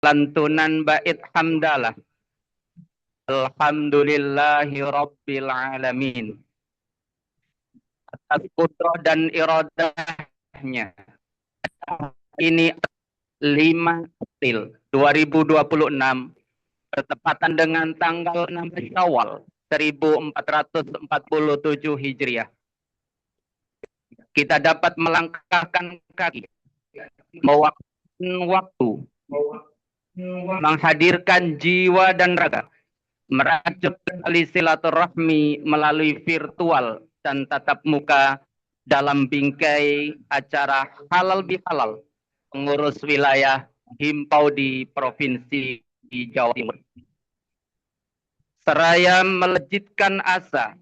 lantunan bait hamdalah. Alhamdulillahi Rabbil Alamin. Atas kudrah dan iradahnya. Ini 5 April 2026 bertepatan dengan tanggal 16 Syawal 1447 Hijriah. Kita dapat melangkahkan kaki, mewaktu waktu, menghadirkan jiwa dan raga, merajut tali silaturahmi melalui virtual dan tatap muka dalam bingkai acara halal bihalal pengurus wilayah Himpau di Provinsi Jawa Timur. Seraya melejitkan asa,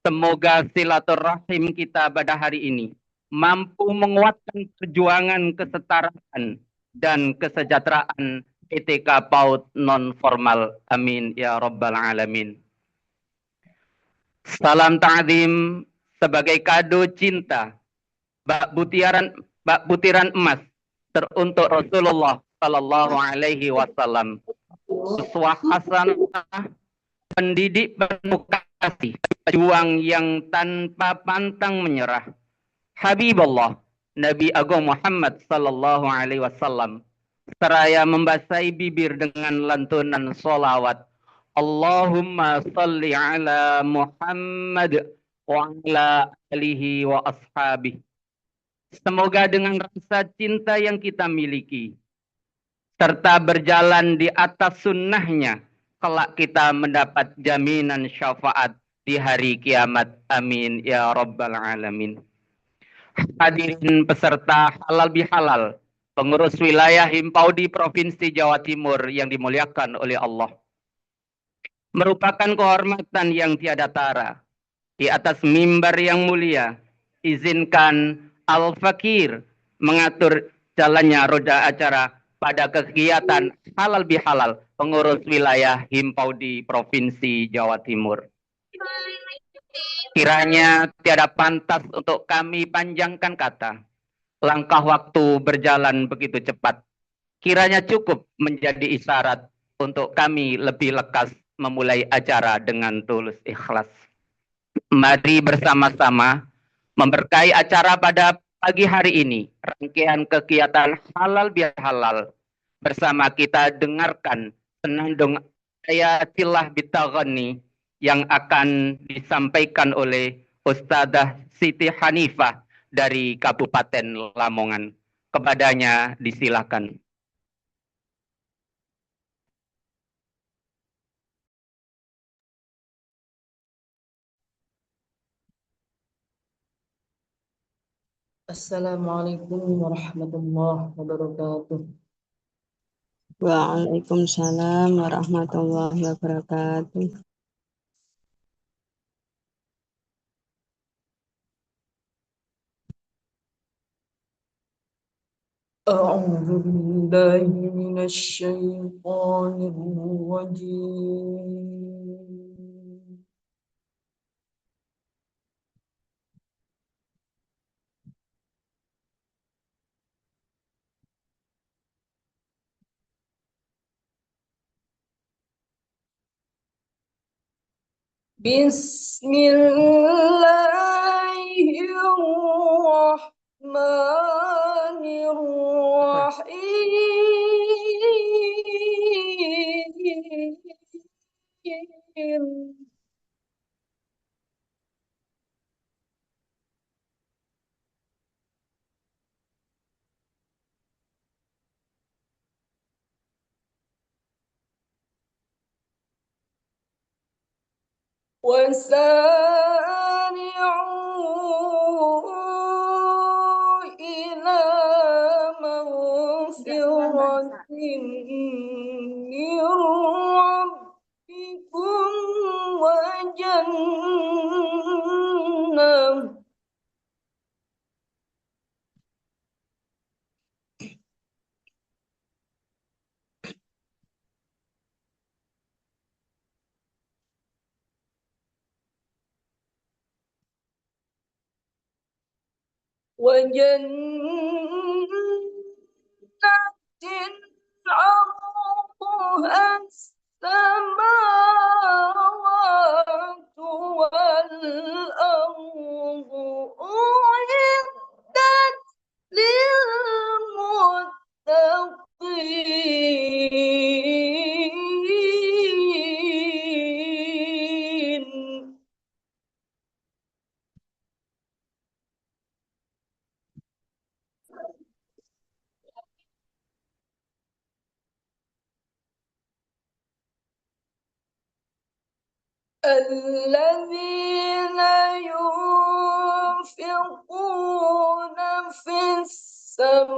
semoga silaturahim kita pada hari ini mampu menguatkan perjuangan kesetaraan dan kesejahteraan PTK PAUD non-formal. Amin ya Rabbal Alamin. Salam ta'zim sebagai kado cinta, bak butiran emas teruntuk Rasulullah Sallallahu Alaihi Wasallam. Uswah hasanah, pendidik penuh kasih, pejuang yang tanpa pantang menyerah. Habibullah, Nabi Agung Muhammad Sallallahu Alaihi Wasallam, seraya membasahi bibir dengan lantunan solawat. Allahumma salli ala Muhammad wa ala alihi wa ashabihi. Semoga dengan rasa cinta yang kita miliki, serta berjalan di atas sunnahnya, kelak kita mendapat jaminan syafaat di hari kiamat. Amin ya Rabbal Alamin. Hadirin peserta halal bihalal, pengurus wilayah Himpau di Provinsi Jawa Timur yang dimuliakan oleh Allah. Merupakan kehormatan yang tiada tara. Di atas mimbar yang mulia, izinkan Al-Fakir mengatur jalannya roda acara pada kegiatan halal bihalal pengurus wilayah Himpau di Provinsi Jawa Timur. Kiranya tiada pantas untuk kami panjangkan kata. Langkah waktu berjalan begitu cepat. Kiranya cukup menjadi isyarat untuk kami lebih lekas memulai acara dengan tulus ikhlas. Mari bersama-sama memberkahi acara pada pagi hari ini. Rangkaian kegiatan halal bihalal. Bersama kita dengarkan senandung ayatillah bitaghani yang akan disampaikan oleh Ustadzah Siti Hanifah dari Kabupaten Lamongan. Kepadanya disilakan. Assalamualaikum warahmatullahi wabarakatuh. Waalaikumsalam warahmatullahi wabarakatuh. A'udzu billahi minasy syaithanir rajim. Bismillahirrahmanirrahim. وسارعوا إلى مغفرة من ربكم وجنة وجنة عرضها السماوات والأرض أعدت للمتقين الذين ينفقون في السراء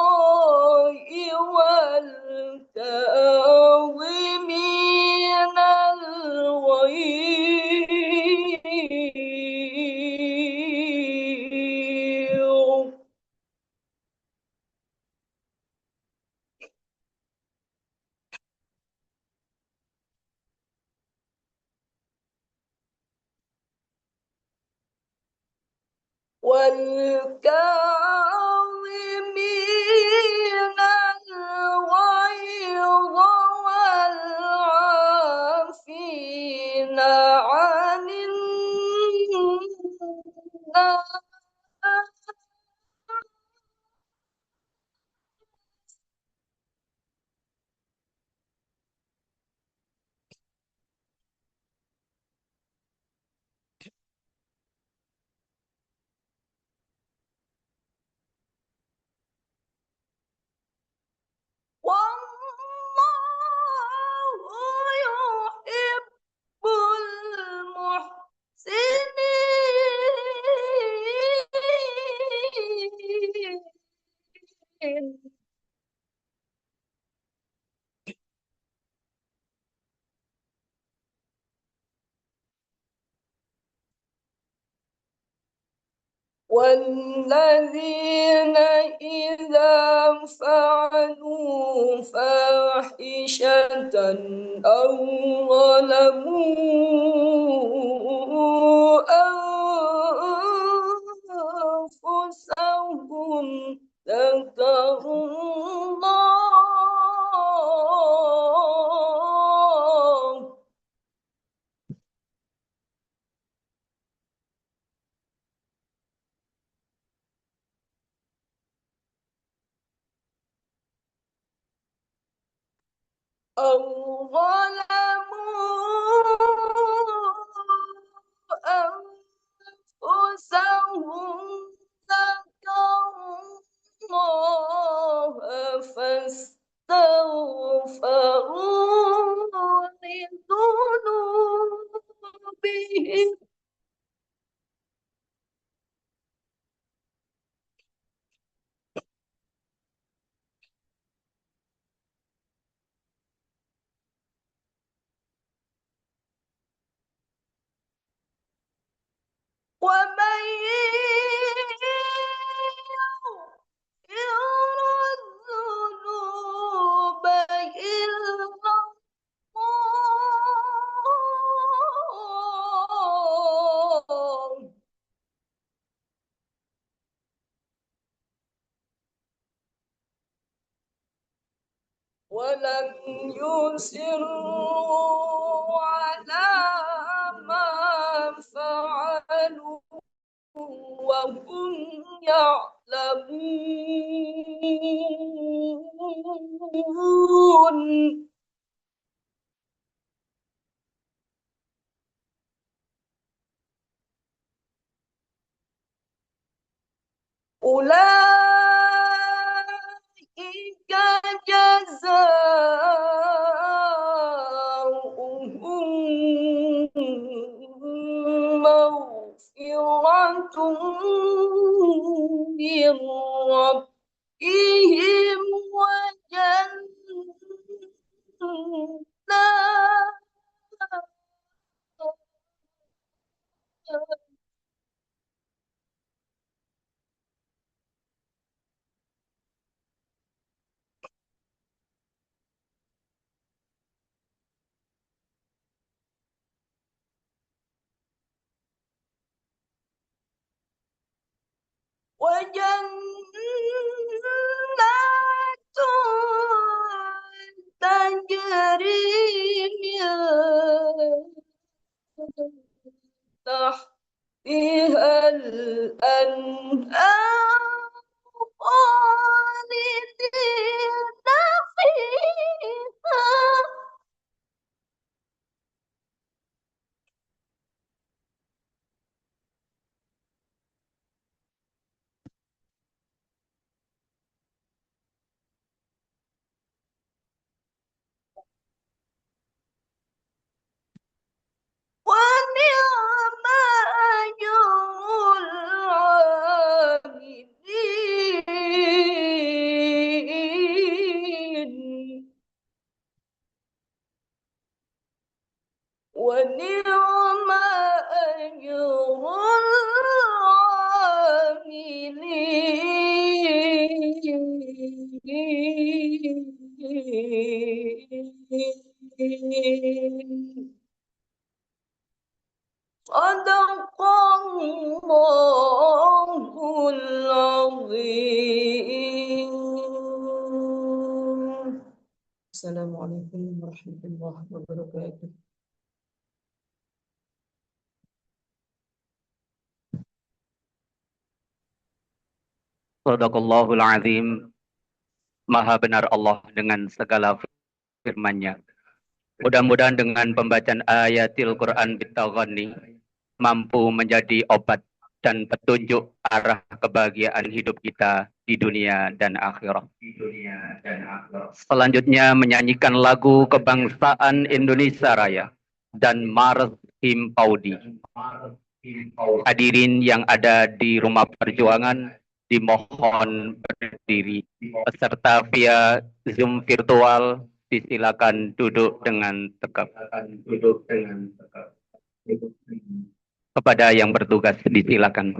والضراء والكاظمين الغيظ والكاظمين الغيظ والعافين عن الناس والله يحب المحسنين والذين إذا فعلوا فاحشة أو ظلموا أنفسهم ذكروا الله أو ظلموا أنفسهم ذكروا الله فاستغفروا لذنوبهم ومن يغفر الذنوب إلا الله ولم يصروا على ما فعلوا وهم يعلمون أولئك جزاؤهم مغفرة من ربهم تحتها الأنهار خالدين فيها ونعم أجر العاملين ونعم أجر العاملين صدق الله العظيم. السلام عليكم ورحمة الله وبركاته. Sadaqallahul azim. Maha benar Allah dengan segala firman-Nya. Mudah-mudahan dengan pembacaan ayatil Quran bitaghanni mampu menjadi obat dan petunjuk arah kebahagiaan hidup kita di dunia dan akhirat. Selanjutnya menyanyikan lagu kebangsaan Indonesia Raya dan Mars Himpaudi. Hadirin yang ada di rumah perjuangan dimohon berdiri. Peserta via Zoom virtual disilakan duduk dengan tegap. Kepada yang bertugas disilakan.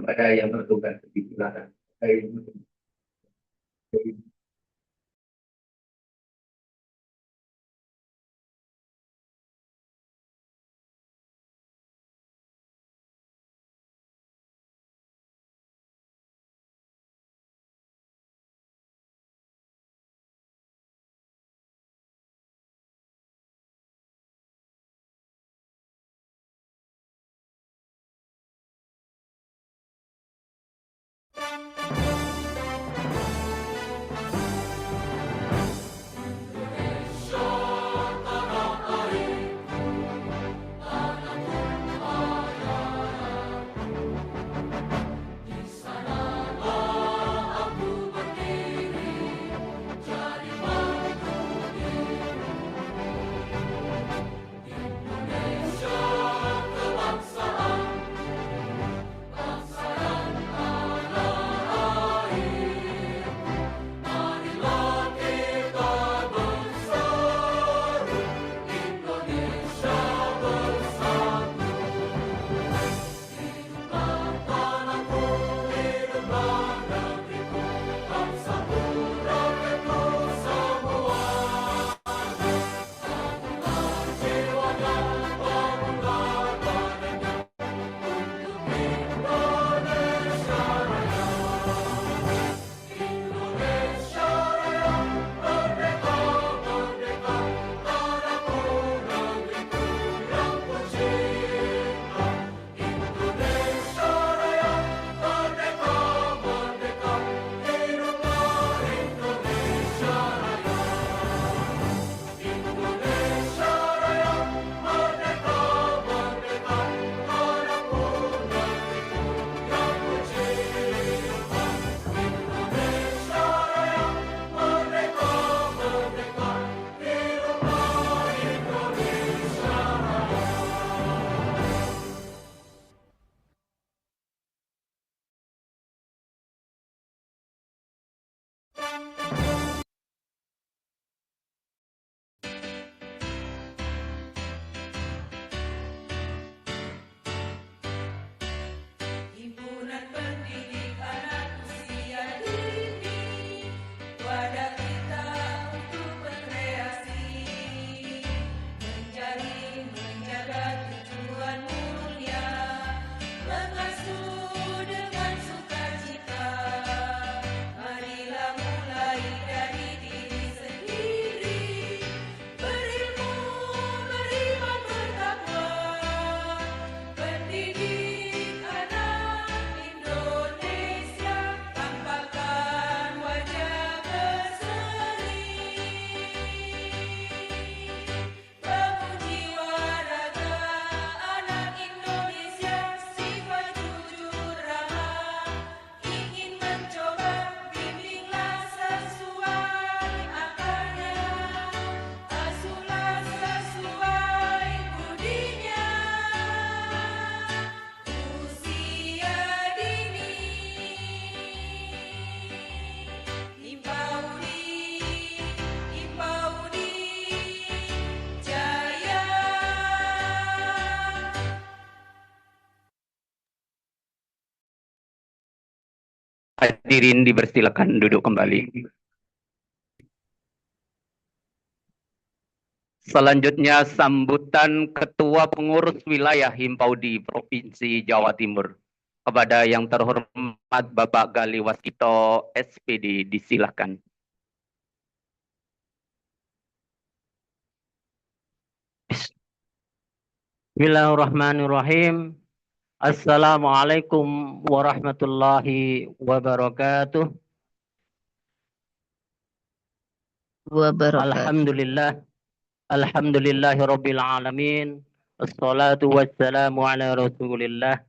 Hadirin dipersilakan duduk kembali. Selanjutnya sambutan Ketua Pengurus Wilayah Himpau di Provinsi Jawa Timur. Kepada yang terhormat Bapak Gali Waskito SPD, disilakan. Bismillahirrahmanirrahim. Assalamualaikum warahmatullahi wabarakatuh. Alhamdulillah. Alhamdulillahirabbil alamin. Assalatu wassalamu ala Rasulillah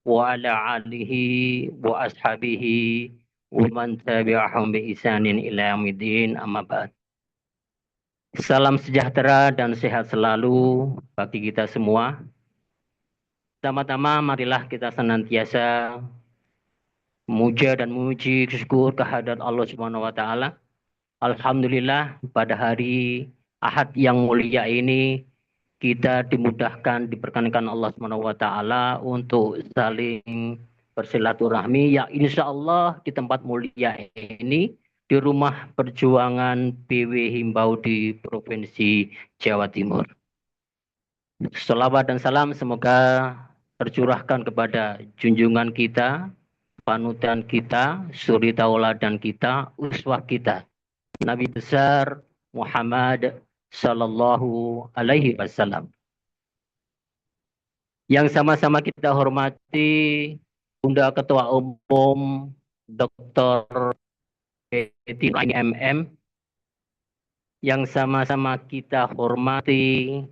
wa ala alihi wa ashabihi wa man tabi'ahum bi ihsanin ila yaumiddin, amma ba'd. Salam sejahtera dan sehat selalu bagi kita semua. Pertama-tama marilah kita senantiasa memuja dan memuji syukur kehadirat Allah Subhanahu wa taala. Alhamdulillah pada hari Ahad yang mulia ini kita dimudahkan, diperkenankan Allah Subhanahu wa taala untuk saling bersilaturahmi, ya insya Allah di tempat mulia ini, di rumah perjuangan PW Himbau di Provinsi Jawa Timur. Selawat dan salam semoga tercurahkan kepada junjungan kita, panutan kita, suri tauladan kita, uswah kita, Nabi besar Muhammad Sallallahu Alaihi Wasallam. Yang sama-sama kita hormati Bunda Ketua Umum Dr. Eti MM, yang sama-sama kita hormati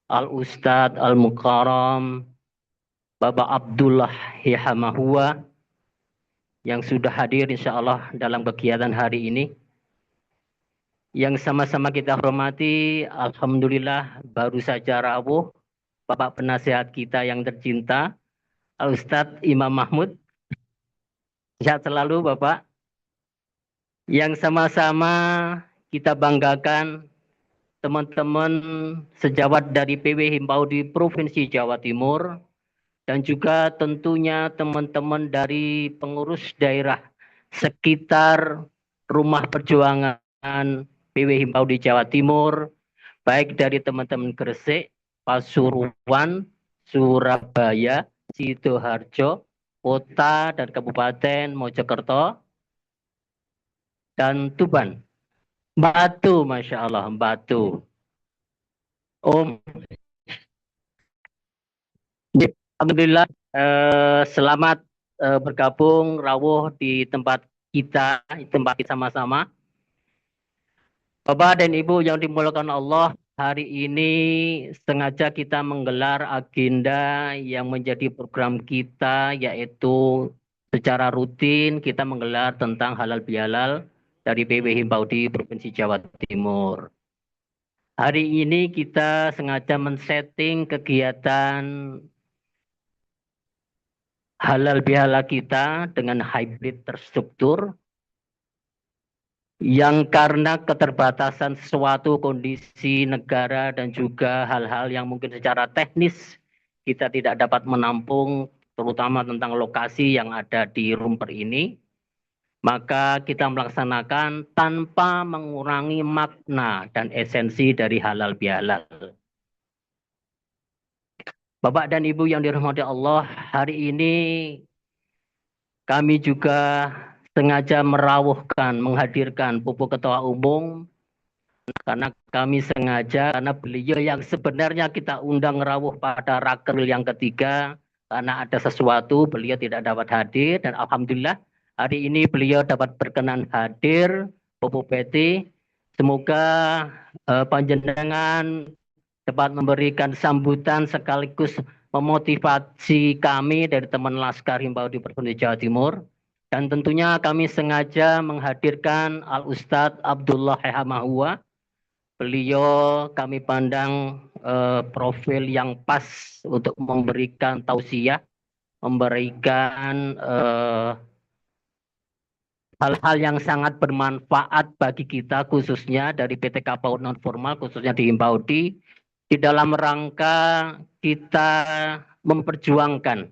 Al-Ustadz Al-Mukarram Bapak Abdullah Hihamahua yang sudah hadir insya Allah dalam kegiatan hari ini. Yang sama-sama kita hormati, alhamdulillah baru saja rawuh Bapak penasihat kita yang tercinta, Al-Ustadz Imam Mahmud. Sehat selalu Bapak. Yang sama-sama kita banggakan teman-teman sejawat dari PW Himbau di Provinsi Jawa Timur, dan juga tentunya teman-teman dari pengurus daerah sekitar rumah perjuangan PW Himbau di Jawa Timur, baik dari teman-teman Gresik, Pasuruan, Surabaya, Sidoarjo, Kota dan Kabupaten Mojokerto, dan Tuban. Batu, Masya Allah, Batu. Alhamdulillah, selamat bergabung rawuh di tempat kita sama-sama. Bapak dan Ibu yang dimuliakan Allah, hari ini sengaja kita menggelar agenda yang menjadi program kita, yaitu secara rutin kita menggelar tentang halal bihalal dari PW Himbau di Provinsi Jawa Timur. Hari ini kita sengaja men-setting kegiatan halal bihalal kita dengan hybrid terstruktur, yang karena keterbatasan suatu kondisi negara dan juga hal-hal yang mungkin secara teknis kita tidak dapat menampung, terutama tentang lokasi yang ada di Rumper ini, maka kita melaksanakan tanpa mengurangi makna dan esensi dari halal bihalal. Bapak dan Ibu yang dirahmati Allah, hari ini kami juga sengaja menghadirkan Pupuk Ketua Umum, karena kami sengaja, karena beliau yang sebenarnya kita undang rawuh pada rakeril yang ketiga, karena ada sesuatu beliau tidak dapat hadir, dan alhamdulillah hari ini beliau dapat berkenan hadir. Bapak Peti, semoga panjenengan dapat memberikan sambutan sekaligus memotivasi kami dari teman Laskar Himbau di Provinsi Jawa Timur. Dan tentunya kami sengaja menghadirkan Al-Ustadz Abdullah Hihamahua. Beliau kami pandang profil yang pas untuk memberikan tausiah, memberikan hal-hal yang sangat bermanfaat bagi kita, khususnya dari PTK PAUD non formal, khususnya di Himbau di dalam rangka kita memperjuangkan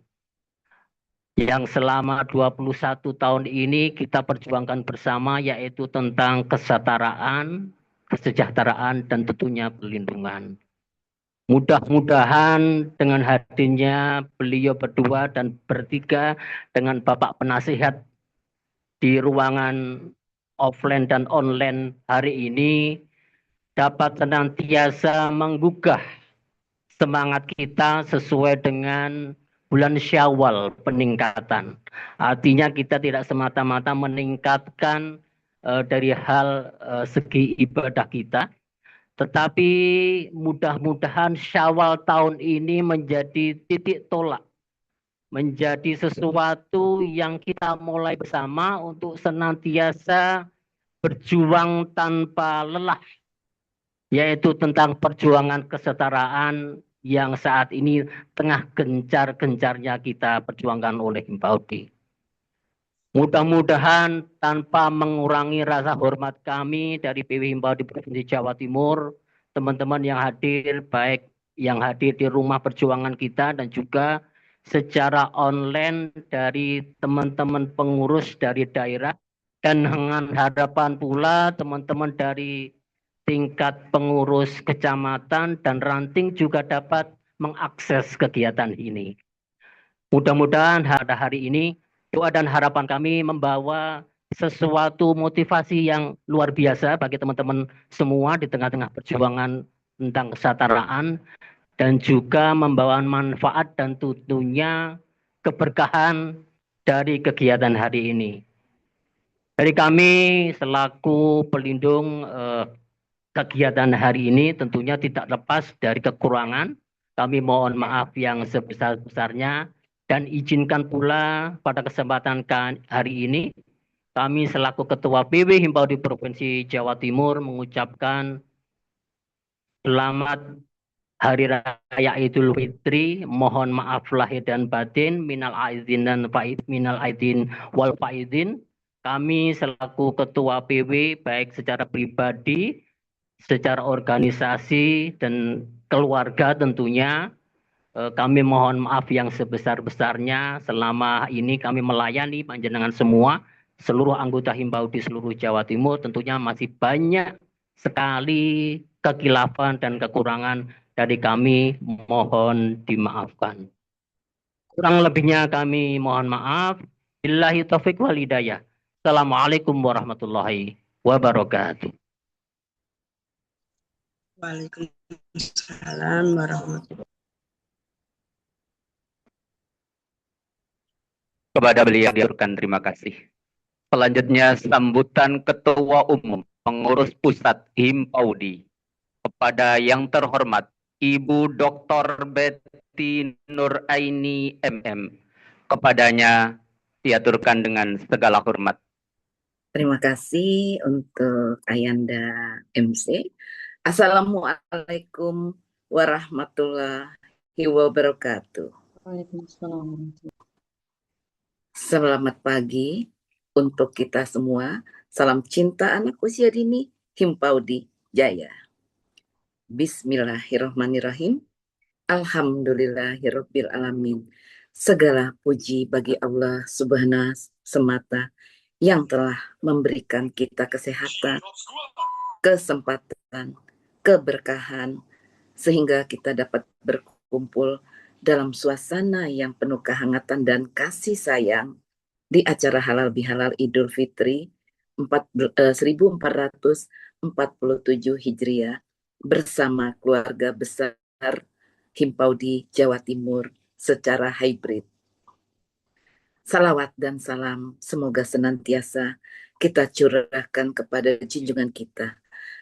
yang selama 21 tahun ini kita perjuangkan bersama, yaitu tentang kesetaraan, kesejahteraan, dan tentunya perlindungan. Mudah-mudahan dengan hadirnya beliau berdua dan bertiga dengan Bapak Penasihat di ruangan offline dan online hari ini dapat senantiasa menggugah semangat kita sesuai dengan bulan Syawal peningkatan. Artinya kita tidak semata-mata meningkatkan dari hal segi ibadah kita, tetapi mudah-mudahan Syawal tahun ini menjadi titik tolak, menjadi sesuatu yang kita mulai bersama untuk senantiasa berjuang tanpa lelah, yaitu tentang perjuangan kesetaraan yang saat ini tengah gencar-gencarnya kita perjuangkan oleh Himpaudi. Mudah-mudahan tanpa mengurangi rasa hormat kami dari PW Himpaudi Provinsi Jawa Timur, teman-teman yang hadir, baik yang hadir di rumah perjuangan kita dan juga secara online dari teman-teman pengurus dari daerah, dan dengan harapan pula teman-teman dari tingkat pengurus kecamatan dan ranting juga dapat mengakses kegiatan ini. Mudah-mudahan pada hari ini doa dan harapan kami membawa sesuatu motivasi yang luar biasa bagi teman-teman semua di tengah-tengah perjuangan tentang kesetaraan, dan juga membawa manfaat dan tentunya keberkahan dari kegiatan hari ini. Dari kami selaku pelindung kegiatan hari ini tentunya tidak lepas dari kekurangan. Kami mohon maaf yang sebesar-besarnya, dan izinkan pula pada kesempatan hari ini kami selaku Ketua PW Himpaudi Provinsi Jawa Timur mengucapkan selamat Hari Raya Idul Fitri. Mohon maaf lahir dan batin, minal aidin dan minal aidin wal faidin. Kami selaku Ketua PW baik secara pribadi, secara organisasi dan keluarga tentunya kami mohon maaf yang sebesar-besarnya. Selama ini kami melayani panjenengan semua, seluruh anggota Himpaudi seluruh Jawa Timur, tentunya masih banyak sekali kekhilafan dan kekurangan dari kami, mohon dimaafkan. Kurang lebihnya kami mohon maaf. Billahi taufik wal hidayah. Assalamualaikum warahmatullahi wabarakatuh. Waalaikumsalam warahmatullahi. Kepada beliau diaturkan terima kasih. Selanjutnya sambutan Ketua Umum Pengurus Pusat Himpaudi kepada yang terhormat Ibu Dr. Betty Nuraini MM. Kepadanya diaturkan dengan segala hormat. Terima kasih untuk Ayanda MC. Assalamualaikum warahmatullahi wabarakatuh. Waalaikumsalam. Selamat pagi untuk kita semua. Salam cinta anak usia dini Himpaudi Jaya. Bismillahirrahmanirrahim. Alhamdulillahirabbil alamin. Segala puji bagi Allah Subhanahu semata yang telah memberikan kita kesehatan, kesempatan, keberkahan, sehingga kita dapat berkumpul dalam suasana yang penuh kehangatan dan kasih sayang di acara halal bihalal Idul Fitri 1447 Hijriah bersama keluarga besar Himpaudi Jawa Timur secara hybrid. Salawat dan salam semoga senantiasa kita curahkan kepada junjungan kita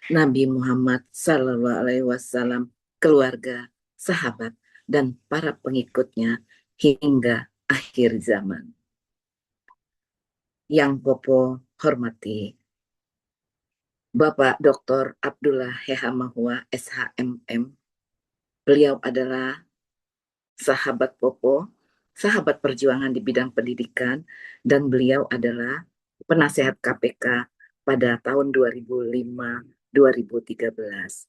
Nabi Muhammad SAW, keluarga, sahabat, dan para pengikutnya hingga akhir zaman. Yang Popo hormati Bapak Dr. Abdullah Hehamahua SHMM. Beliau adalah sahabat Popo, sahabat perjuangan di bidang pendidikan, dan beliau adalah penasehat KPK pada tahun 2005-2013.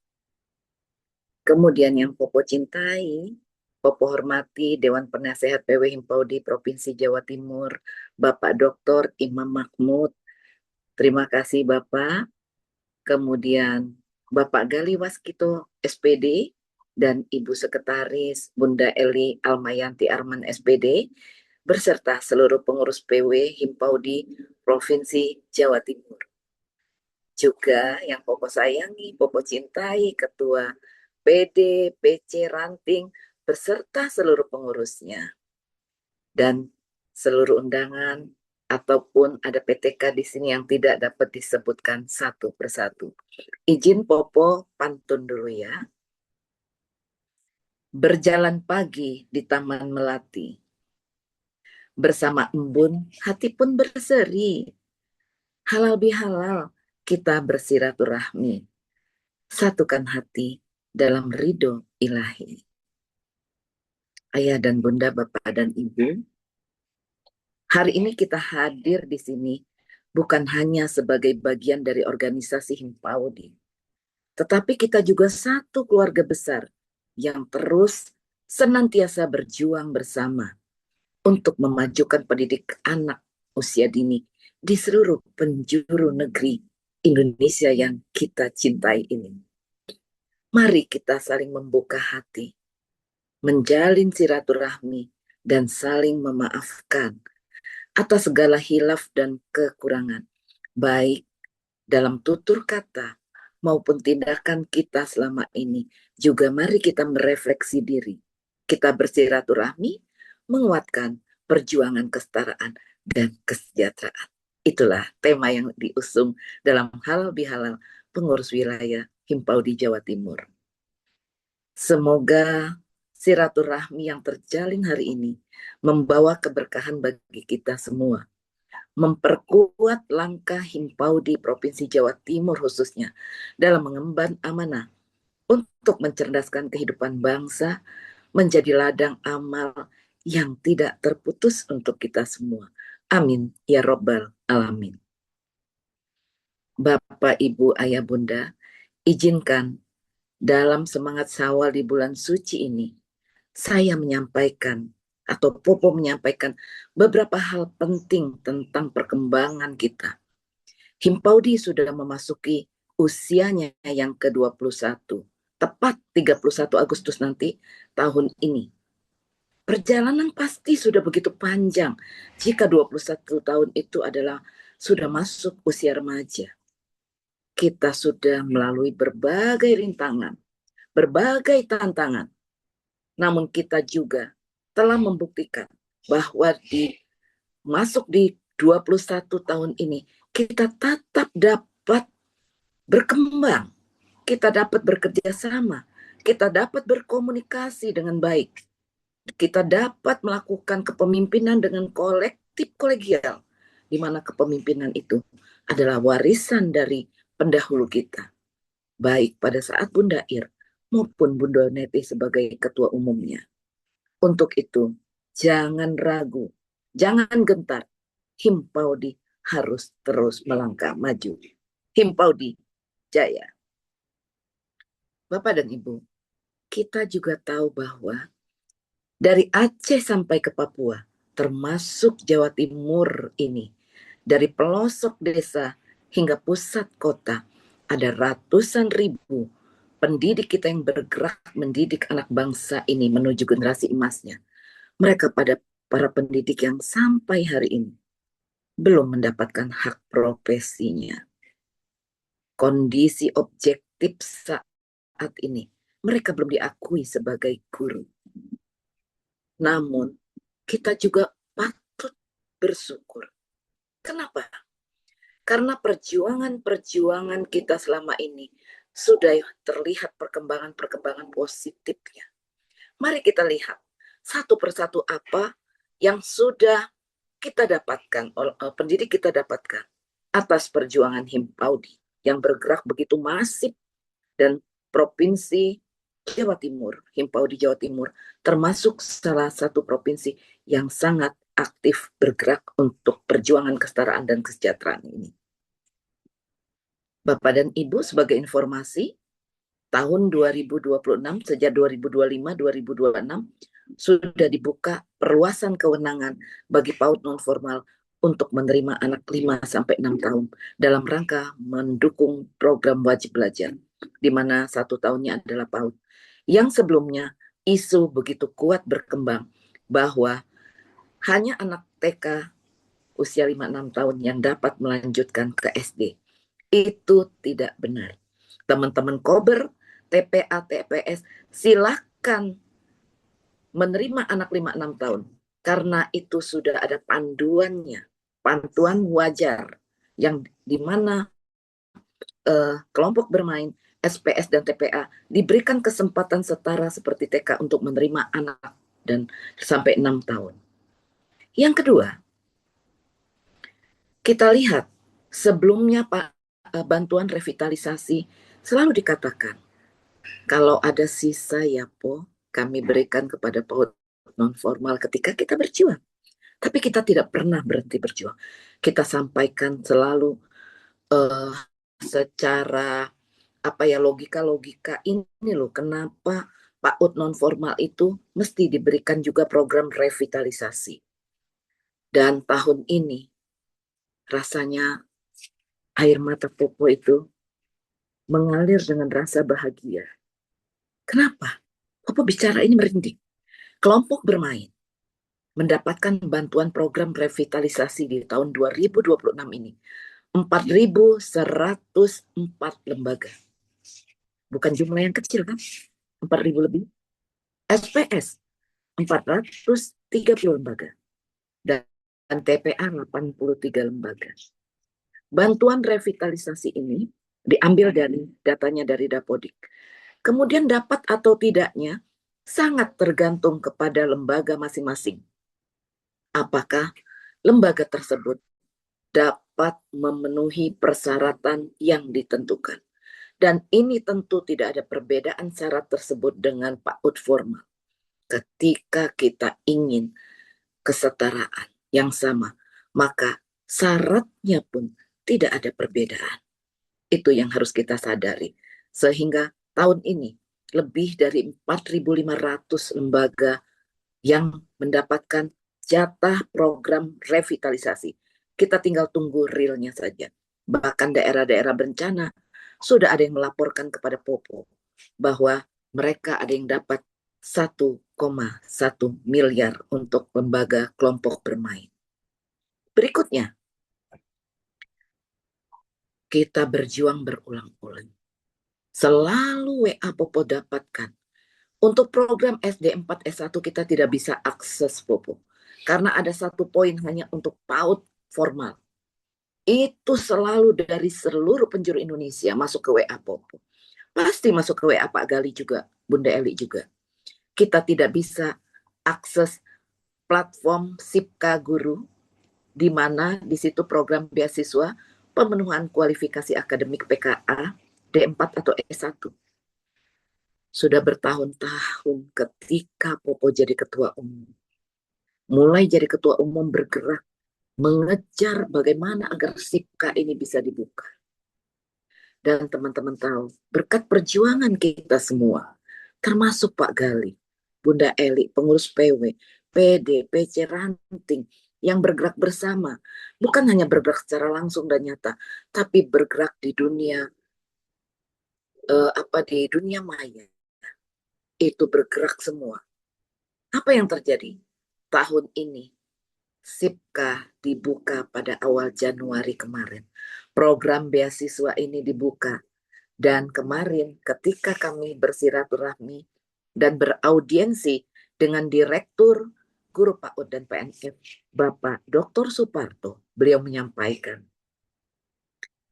Kemudian yang Popo cintai Popo hormati Dewan Penasehat PW Himpaudi Provinsi Jawa Timur, Bapak Dr. Imam Mahmud. Terima kasih Bapak. Kemudian Bapak Gali Waskito SPD dan Ibu Sekretaris Bunda Eli Almayanti Arman SPD beserta seluruh pengurus PW Himpaudi Provinsi Jawa Timur. Juga yang Popo sayangi, Popo cintai, Ketua PD, PC Ranting, beserta seluruh pengurusnya. Dan seluruh undangan ataupun ada PTK di sini yang tidak dapat disebutkan satu persatu. Izin Popo pantun dulu ya. Berjalan pagi di Taman Melati. Bersama embun, hati pun berseri. Halal bihalal, kita bersiraturahmi. Satukan hati dalam ridho ilahi. Ayah dan bunda, bapak dan ibu, hari ini kita hadir di sini bukan hanya sebagai bagian dari organisasi Himpaudi, tetapi kita juga satu keluarga besar yang terus senantiasa berjuang bersama untuk memajukan pendidik anak usia dini di seluruh penjuru negeri Indonesia yang kita cintai ini. Mari kita saling membuka hati, menjalin silaturahmi, dan saling memaafkan atas segala hilaf dan kekurangan, baik dalam tutur kata maupun tindakan kita selama ini. Juga mari kita merefleksi diri. Kita bersilaturahmi, menguatkan perjuangan kesetaraan dan kesejahteraan. Itulah tema yang diusung dalam halal bihalal pengurus wilayah Himpaudi Jawa Timur. Semoga silaturahmi yang terjalin hari ini membawa keberkahan bagi kita semua, memperkuat langkah Himpaudi Provinsi Jawa Timur khususnya dalam mengemban amanah untuk mencerdaskan kehidupan bangsa menjadi ladang amal yang tidak terputus untuk kita semua. Amin ya Rabbal Alamin. Bapak, Ibu, Ayah, Bunda, izinkan dalam semangat Syawal di bulan suci ini, saya menyampaikan atau Popo menyampaikan beberapa hal penting tentang perkembangan kita. Himpaudi sudah memasuki usianya yang ke-21, tepat 31 Agustus nanti tahun ini. Perjalanan pasti sudah begitu panjang jika 21 tahun itu adalah sudah masuk usia remaja. Kita sudah melalui berbagai rintangan, berbagai tantangan. Namun kita juga telah membuktikan bahwa masuk di 21 tahun ini kita tetap dapat berkembang, kita dapat bekerja sama, kita dapat berkomunikasi dengan baik, kita dapat melakukan kepemimpinan dengan kolektif kolegial, di mana kepemimpinan itu adalah warisan dari pendahulu kita, baik pada saat Bunda Ir maupun Bunda Neti sebagai ketua umumnya. Untuk itu, jangan ragu, jangan gentar. Himpaudi harus terus melangkah maju. Himpaudi jaya. Bapak dan Ibu, kita juga tahu bahwa dari Aceh sampai ke Papua, termasuk Jawa Timur ini, dari pelosok desa hingga pusat kota, ada ratusan ribu pendidik kita yang bergerak mendidik anak bangsa ini menuju generasi emasnya. Mereka para pendidik yang sampai hari ini belum mendapatkan hak profesinya. Kondisi objektif saat ini, mereka belum diakui sebagai guru. Namun, kita juga patut bersyukur. Kenapa? Karena perjuangan kita selama ini sudah terlihat perkembangan positifnya. Mari kita lihat satu persatu apa yang sudah kita dapatkan, pendidik kita dapatkan atas perjuangan Himpaudi yang bergerak begitu masif, dan Provinsi Jawa Timur, Himpaudi Jawa Timur, termasuk salah satu provinsi yang sangat aktif bergerak untuk perjuangan kesetaraan dan kesejahteraan ini. Bapak dan Ibu, sebagai informasi, tahun 2026, sejak 2025-2026 sudah dibuka perluasan kewenangan bagi PAUD non-formal untuk menerima anak 5-6 tahun dalam rangka mendukung program wajib belajar, di mana 1 tahunnya adalah PAUD. Yang sebelumnya isu begitu kuat berkembang bahwa hanya anak TK usia 5-6 tahun yang dapat melanjutkan ke SD. Itu tidak benar. Teman-teman Kober, TPA, TPS, silakan menerima anak 5-6 tahun. Karena itu sudah ada panduannya, panduan wajar, yang dimana kelompok bermain, SPS dan TPA diberikan kesempatan setara seperti TK untuk menerima anak dan sampai 6 tahun. Yang kedua, kita lihat sebelumnya Pak, bantuan revitalisasi selalu dikatakan kalau ada sisa Yapo kami berikan kepada PAUD non formal ketika kita berjuang. Tapi kita tidak pernah berhenti berjuang. Kita sampaikan selalu secara logika ini loh, kenapa PAUD non formal itu mesti diberikan juga program revitalisasi. Dan tahun ini rasanya air mata Popo itu mengalir dengan rasa bahagia. Kenapa? Popo bicara ini merinding. Kelompok bermain mendapatkan bantuan program revitalisasi di tahun 2026 ini 4.104 lembaga. Bukan jumlah yang kecil kan? 4.000 lebih. SPS 430 lembaga. Dan TPA 83 lembaga. Bantuan revitalisasi ini diambil dari datanya dari Dapodik. Kemudian dapat atau tidaknya sangat tergantung kepada lembaga masing-masing. Apakah lembaga tersebut dapat memenuhi persyaratan yang ditentukan. Dan ini tentu tidak ada perbedaan syarat tersebut dengan PAUD formal. Ketika kita ingin kesetaraan yang sama, maka syaratnya pun tidak ada perbedaan. Itu yang harus kita sadari. Sehingga tahun ini lebih dari 4.500 lembaga yang mendapatkan jatah program revitalisasi. Kita tinggal tunggu realnya saja. Bahkan daerah-daerah bencana sudah ada yang melaporkan kepada Popo bahwa mereka ada yang dapat 1,1 miliar untuk lembaga kelompok bermain. Berikutnya, kita berjuang berulang-ulang. Selalu WA Popo dapatkan. Untuk program SD 4 S1 kita tidak bisa akses Popo. Karena ada 1 poin hanya untuk PAUD formal. Itu selalu dari seluruh penjuru Indonesia masuk ke WA Popo. Pasti masuk ke WA Pak Gali juga, Bunda Eli juga. Kita tidak bisa akses platform Sipka Guru, di mana di situ program beasiswa pemenuhan kualifikasi akademik PKA D4 atau S1. Sudah bertahun-tahun ketika Popo jadi ketua umum. Mulai jadi ketua umum bergerak mengejar bagaimana agar Sipka ini bisa dibuka. Dan teman-teman tahu, berkat perjuangan kita semua, termasuk Pak Gali, Bunda Eli, pengurus PW, PD, PC Ranting, yang bergerak bersama, bukan hanya bergerak secara langsung dan nyata, tapi bergerak di dunia di dunia maya. Itu bergerak semua. Apa yang terjadi? Tahun ini Sipka dibuka pada awal Januari kemarin. Program beasiswa ini dibuka. Dan kemarin ketika kami bersilaturahmi dan beraudiensi dengan Direktur Guru PAUD dan PNF, Bapak Dr. Suparto, beliau menyampaikan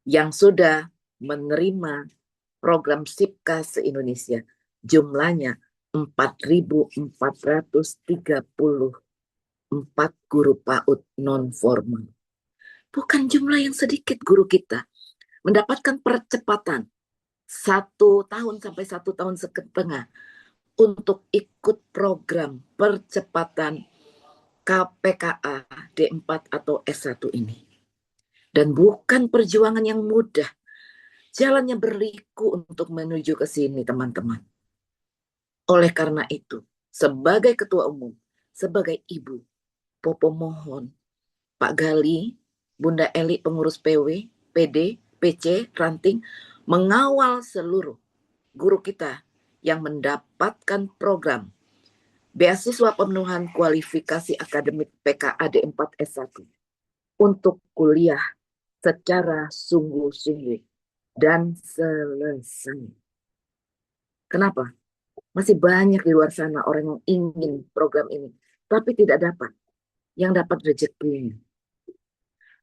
yang sudah menerima program Sipka se-Indonesia jumlahnya 4.434 guru PAUD non-formal. Bukan jumlah yang sedikit guru kita. Mendapatkan percepatan 1 tahun sampai 1 tahun setengah untuk ikut program percepatan KPKA D4 atau S1 ini. Dan bukan perjuangan yang mudah. Jalannya berliku untuk menuju ke sini, teman-teman. Oleh karena itu, sebagai ketua umum, sebagai ibu, Popo mohon Pak Gali, Bunda Eli pengurus PW, PD, PC, ranting, mengawal seluruh guru kita yang mendapatkan program beasiswa pemenuhan kualifikasi akademik PKAD 4 S1 untuk kuliah secara sungguh-sungguh dan selesai. Kenapa? Masih banyak di luar sana orang yang ingin program ini, tapi tidak dapat. Yang dapat rezekinya.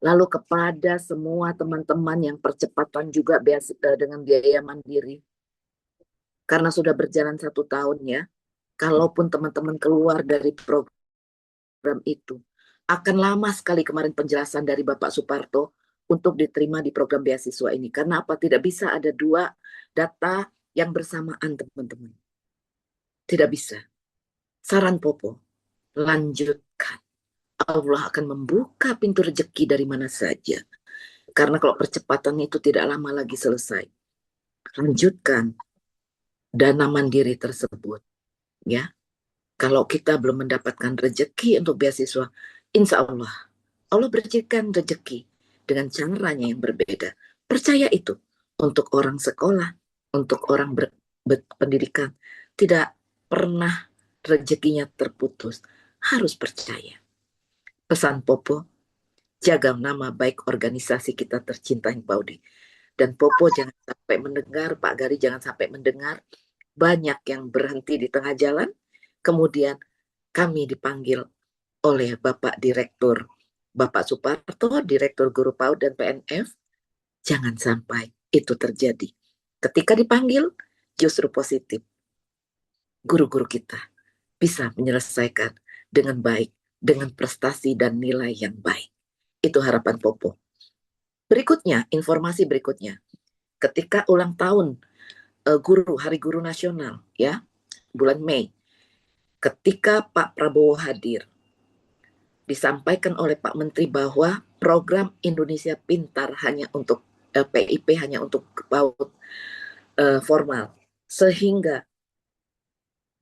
Lalu kepada semua teman-teman yang percepatan juga dengan biaya mandiri. Karena sudah berjalan 1 tahun ya, kalaupun teman-teman keluar dari program itu, akan lama sekali kemarin penjelasan dari Bapak Suparto untuk diterima di program beasiswa ini. Karena apa? Tidak bisa ada 2 data yang bersamaan, teman-teman. Tidak bisa. Saran Popo, lanjutkan. Allah akan membuka pintu rezeki dari mana saja. Karena kalau percepatan itu tidak lama lagi selesai. Lanjutkan dana mandiri tersebut. Ya, kalau kita belum mendapatkan rezeki untuk beasiswa, insya Allah berikan rezeki dengan caranya yang berbeda. Percaya itu untuk orang sekolah, untuk orang berpendidikan, tidak pernah rezekinya terputus. Harus percaya. Pesan Popo, jaga nama baik organisasi kita tercinta yang Paudi. Dan Popo jangan sampai mendengar, Pak Gari jangan sampai mendengar banyak yang berhenti di tengah jalan. Kemudian kami dipanggil oleh Bapak Direktur, Bapak Suparto, Direktur Guru PAUD dan PNF. Jangan sampai itu terjadi. Ketika dipanggil, justru positif. Guru-guru kita bisa menyelesaikan dengan baik, dengan prestasi dan nilai yang baik. Itu harapan Popo. Berikutnya, informasi berikutnya. Ketika ulang tahun guru, Hari Guru Nasional, ya, bulan Mei, ketika Pak Prabowo hadir, disampaikan oleh Pak Menteri bahwa program Indonesia Pintar hanya untuk PIP, hanya untuk PAUD formal. Sehingga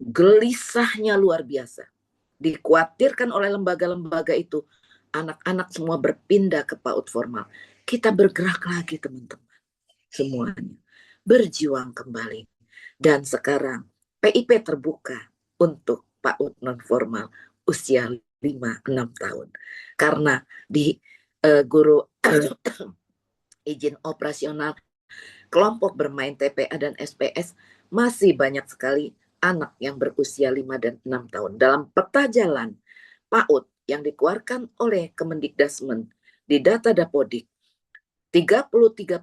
gelisahnya luar biasa. Dikhawatirkan oleh lembaga-lembaga itu, anak-anak semua berpindah ke PAUD formal. Kita bergerak lagi, teman-teman. Semuanya. Berjuang kembali. Dan sekarang PIP terbuka untuk PAUD non-formal usia 5-6 tahun. Karena di guru izin operasional kelompok bermain TPA dan SPS masih banyak sekali anak yang berusia 5 dan 6 tahun. Dalam peta jalan PAUD yang dikeluarkan oleh Kemendikdasmen di data Dapodik, 33%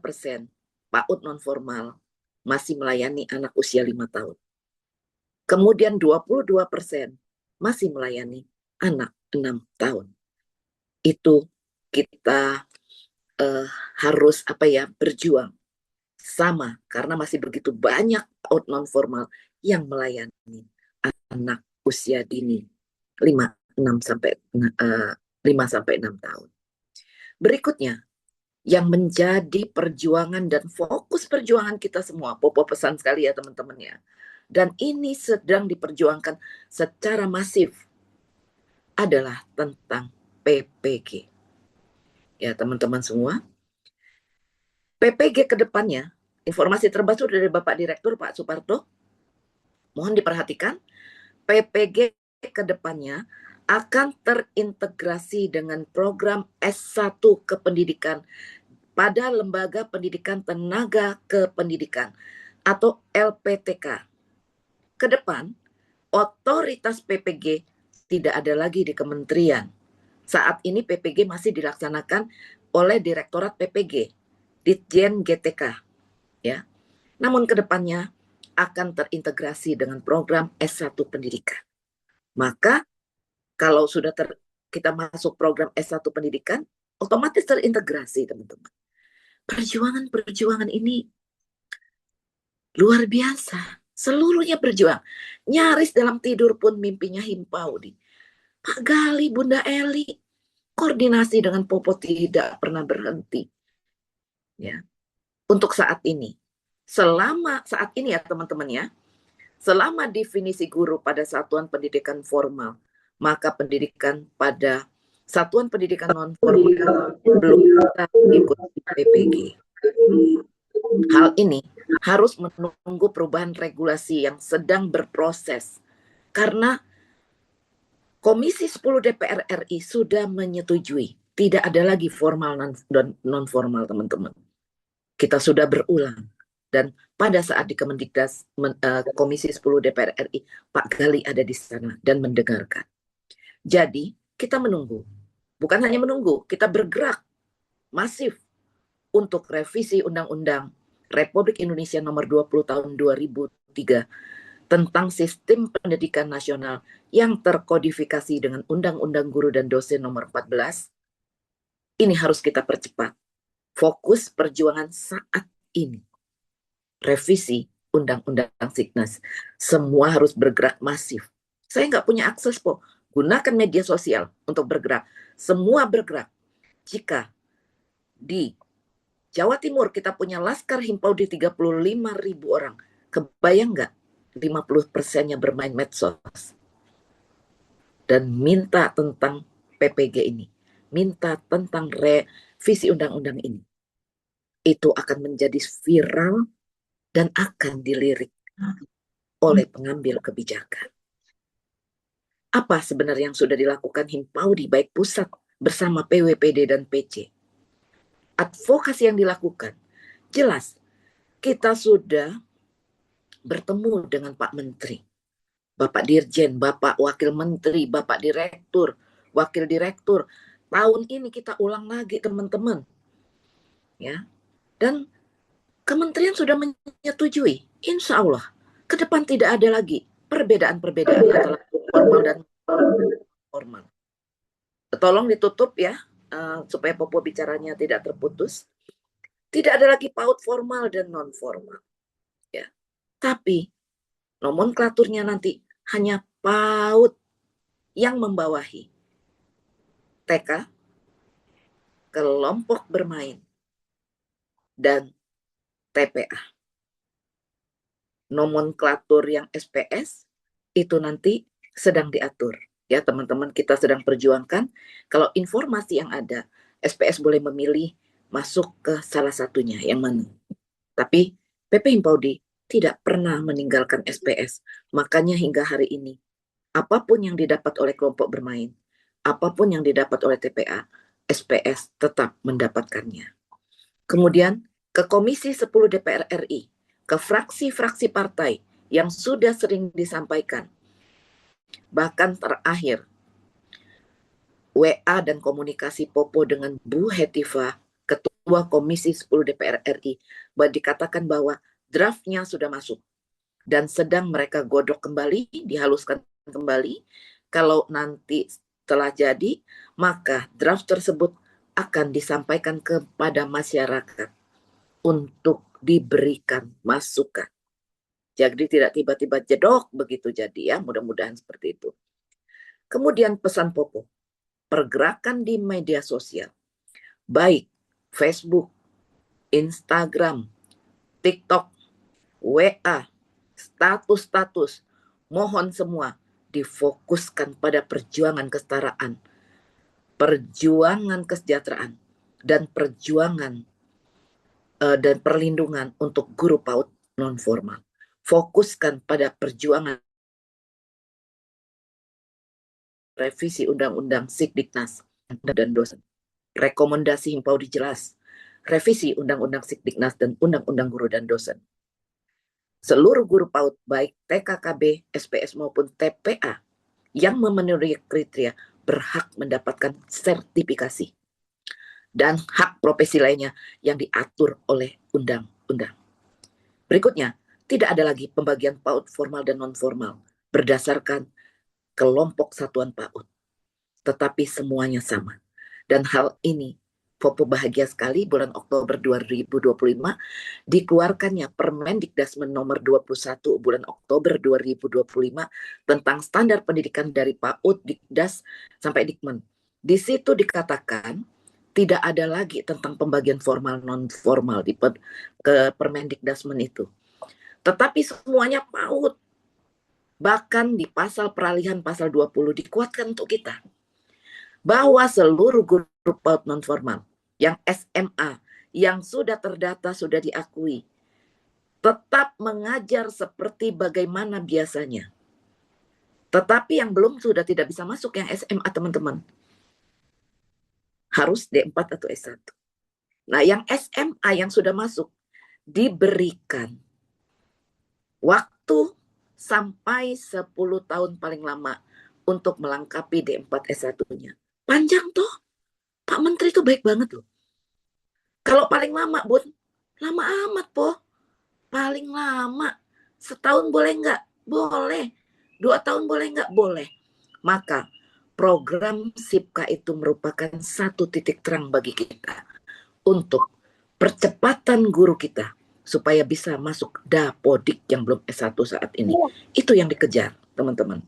PAUD non-formal masih melayani anak usia 5 tahun. Kemudian 22% masih melayani anak 6 tahun. Itu kita harus berjuang sama karena masih begitu banyak PAUD non formal yang melayani anak usia dini 5 sampai 6 tahun. Berikutnya yang menjadi perjuangan dan fokus perjuangan kita semua, Popo pesan sekali ya teman-teman ya. Dan ini sedang diperjuangkan secara masif adalah tentang PPG. Ya teman-teman semua, PPG ke depannya, informasi terbaru dari Bapak Direktur Pak Suparto, mohon diperhatikan, PPG ke depannya akan terintegrasi dengan program S1 Kependidikan pada Lembaga Pendidikan Tenaga Kependidikan atau LPTK. Ke depan, otoritas PPG tidak ada lagi di kementerian. Saat ini PPG masih dilaksanakan oleh Direktorat PPG, Ditjen GTK. Ya. Namun kedepannya akan terintegrasi dengan program S1 Pendidikan. Maka kalau sudah kita masuk program S1 Pendidikan, otomatis terintegrasi teman-teman. Perjuangan-perjuangan ini luar biasa. Seluruhnya berjuang. Nyaris dalam tidur pun mimpinya himpau di Pak Gali, Bunda Eli, koordinasi dengan Popo tidak pernah berhenti. Ya. untuk saat ini. Selama saat ini ya teman-teman ya, selama definisi guru pada satuan pendidikan formal, maka pendidikan pada satuan pendidikan non formal belum bisa ikuti PPG. Hal ini harus menunggu perubahan regulasi yang sedang berproses karena Komisi 10 DPR RI sudah menyetujui tidak ada lagi formal dan non formal teman-teman. Kita sudah berulang dan pada saat di Kemendikdas Komisi 10 DPR RI Pak Gali ada di sana dan mendengarkan. Jadi kita menunggu, bukan hanya menunggu, kita bergerak masif untuk revisi Undang-Undang Republik Indonesia Nomor 20 Tahun 2003 tentang Sistem Pendidikan Nasional yang terkodifikasi dengan Undang-Undang Guru dan Dosen Nomor 14. Ini harus kita percepat. Fokus perjuangan saat ini. Revisi Undang-Undang Signas. Semua harus bergerak masif. Saya nggak punya akses kok. Gunakan media sosial untuk bergerak. Semua bergerak. Jika di Jawa Timur kita punya Laskar Himpau di 35.000 orang. Kebayang nggak 50%-nya bermain medsos? Dan minta tentang PPG ini. Minta tentang revisi undang-undang ini. Itu akan menjadi viral dan akan dilirik oleh pengambil kebijakan. Apa sebenarnya yang sudah dilakukan Himpaudi baik pusat bersama PWPD dan PC? Advokasi yang dilakukan, jelas kita sudah bertemu dengan Pak Menteri, Bapak Dirjen, Bapak Wakil Menteri, Bapak Direktur, Wakil Direktur. Tahun ini kita ulang lagi teman-teman. Ya. Dan Kementerian sudah menyetujui, insya Allah ke depan tidak ada lagi perbedaan-perbedaan antara formal dan formal. Tolong ditutup ya, supaya Popo bicaranya tidak terputus. Tidak ada lagi PAUD formal dan non formal. Ya. Tapi nomenklaturnya nanti hanya PAUD yang membawahi TK, kelompok bermain, dan TPA. Nomenklatur yang SPS itu nanti sedang diatur. Ya teman-teman, kita sedang perjuangkan. Kalau informasi yang ada, SPS boleh memilih masuk ke salah satunya yang mana. Tapi PP Himpaudi tidak pernah meninggalkan SPS. Makanya hingga hari ini, apapun yang didapat oleh kelompok bermain, apapun yang didapat oleh TPA, SPS tetap mendapatkannya. Kemudian ke Komisi 10 DPR RI, ke fraksi-fraksi partai yang sudah sering disampaikan. Bahkan terakhir, WA dan komunikasi Popo dengan Bu Hetifah, Ketua Komisi 10 DPR RI, dikatakan bahwa draftnya sudah masuk dan sedang mereka godok kembali, dihaluskan kembali. Kalau nanti setelah jadi, maka draft tersebut akan disampaikan kepada masyarakat untuk diberikan masukan. Jadi tidak tiba-tiba jedok begitu jadi ya, mudah-mudahan seperti itu. Kemudian pesan Popo, pergerakan di media sosial, baik Facebook, Instagram, TikTok, WA, status-status, mohon semua difokuskan pada perjuangan kesetaraan, perjuangan kesejahteraan, dan perjuangan dan perlindungan untuk guru PAUD non formal. Fokuskan pada perjuangan revisi Undang-Undang Sikdiknas dan dosen. Rekomendasi Himpaudi jelas, revisi Undang-Undang Sikdiknas dan Undang-Undang Guru dan Dosen. Seluruh guru PAUD baik TKKB, SPS maupun TPA yang memenuhi kriteria berhak mendapatkan sertifikasi dan hak profesi lainnya yang diatur oleh undang-undang. Berikutnya, tidak ada lagi pembagian PAUD formal dan non-formal berdasarkan kelompok satuan PAUD, tetapi semuanya sama. Dan hal ini Popo bahagia sekali bulan Oktober 2025 dikeluarkannya Permendikdasmen nomor 21 bulan Oktober 2025 tentang standar pendidikan dari PAUD, Dikdas, sampai Dikmen. Di situ dikatakan Tidak ada lagi tentang pembagian formal non-formal di Permendikdasmen itu. Tetapi semuanya PAUD. Bahkan di pasal peralihan pasal 20 dikuatkan untuk kita. Bahwa seluruh guru PAUD non-formal yang SMA, yang sudah terdata, sudah diakui, tetap mengajar seperti bagaimana biasanya. Tetapi yang belum sudah tidak bisa masuk yang SMA, teman-teman. Harus D4 atau S1. Nah, yang SMA yang sudah masuk diberikan waktu sampai 10 tahun paling lama untuk melengkapi D4 S1-nya. Panjang toh. Pak Menteri itu baik banget loh. Kalau paling lama, Bun, lama amat, Po. Paling lama. Setahun boleh nggak? Boleh. 2 tahun boleh nggak? Boleh. Maka program SIPKA itu merupakan satu titik terang bagi kita untuk percepatan guru kita supaya bisa masuk Dapodik yang belum S1 saat ini. Itu yang dikejar, teman-teman.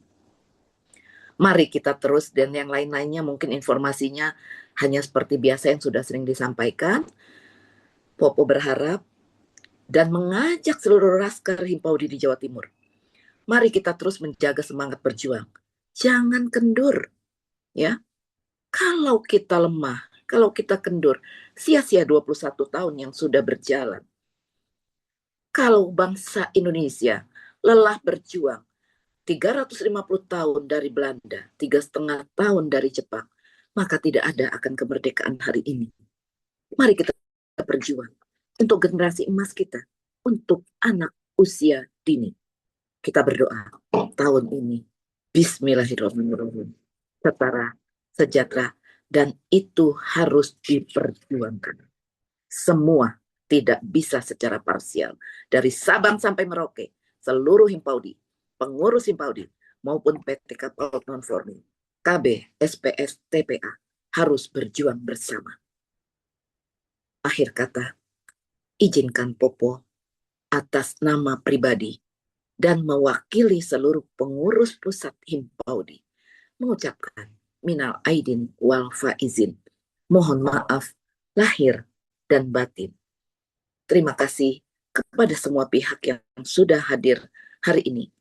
Mari kita terus, dan yang lain-lainnya mungkin informasinya hanya seperti biasa yang sudah sering disampaikan. Popo berharap dan mengajak seluruh Laskar Himpaudi di Jawa Timur. Mari kita terus menjaga semangat berjuang. Jangan kendur. Ya. Kalau kita lemah, kalau kita kendur, sia-sia 21 tahun yang sudah berjalan. Kalau bangsa Indonesia lelah berjuang, 350 tahun dari Belanda, 3,5 tahun dari Jepang, maka tidak ada akan kemerdekaan hari ini. Mari kita berjuang untuk generasi emas kita, untuk anak usia dini. Kita berdoa tahun ini, Bismillahirrahmanirrahim, setara, sejahtera, dan itu harus diperjuangkan. Semua tidak bisa secara parsial. Dari Sabang sampai Merauke, seluruh Himpaudi, pengurus Himpaudi, maupun PTK PAUD non-formil, KB, SPS, TPA, harus berjuang bersama. Akhir kata, izinkan Popo atas nama pribadi dan mewakili seluruh pengurus pusat Himpaudi mengucapkan minal aidin wal faizin. Mohon maaf lahir dan batin. Terima kasih kepada semua pihak yang sudah hadir hari ini,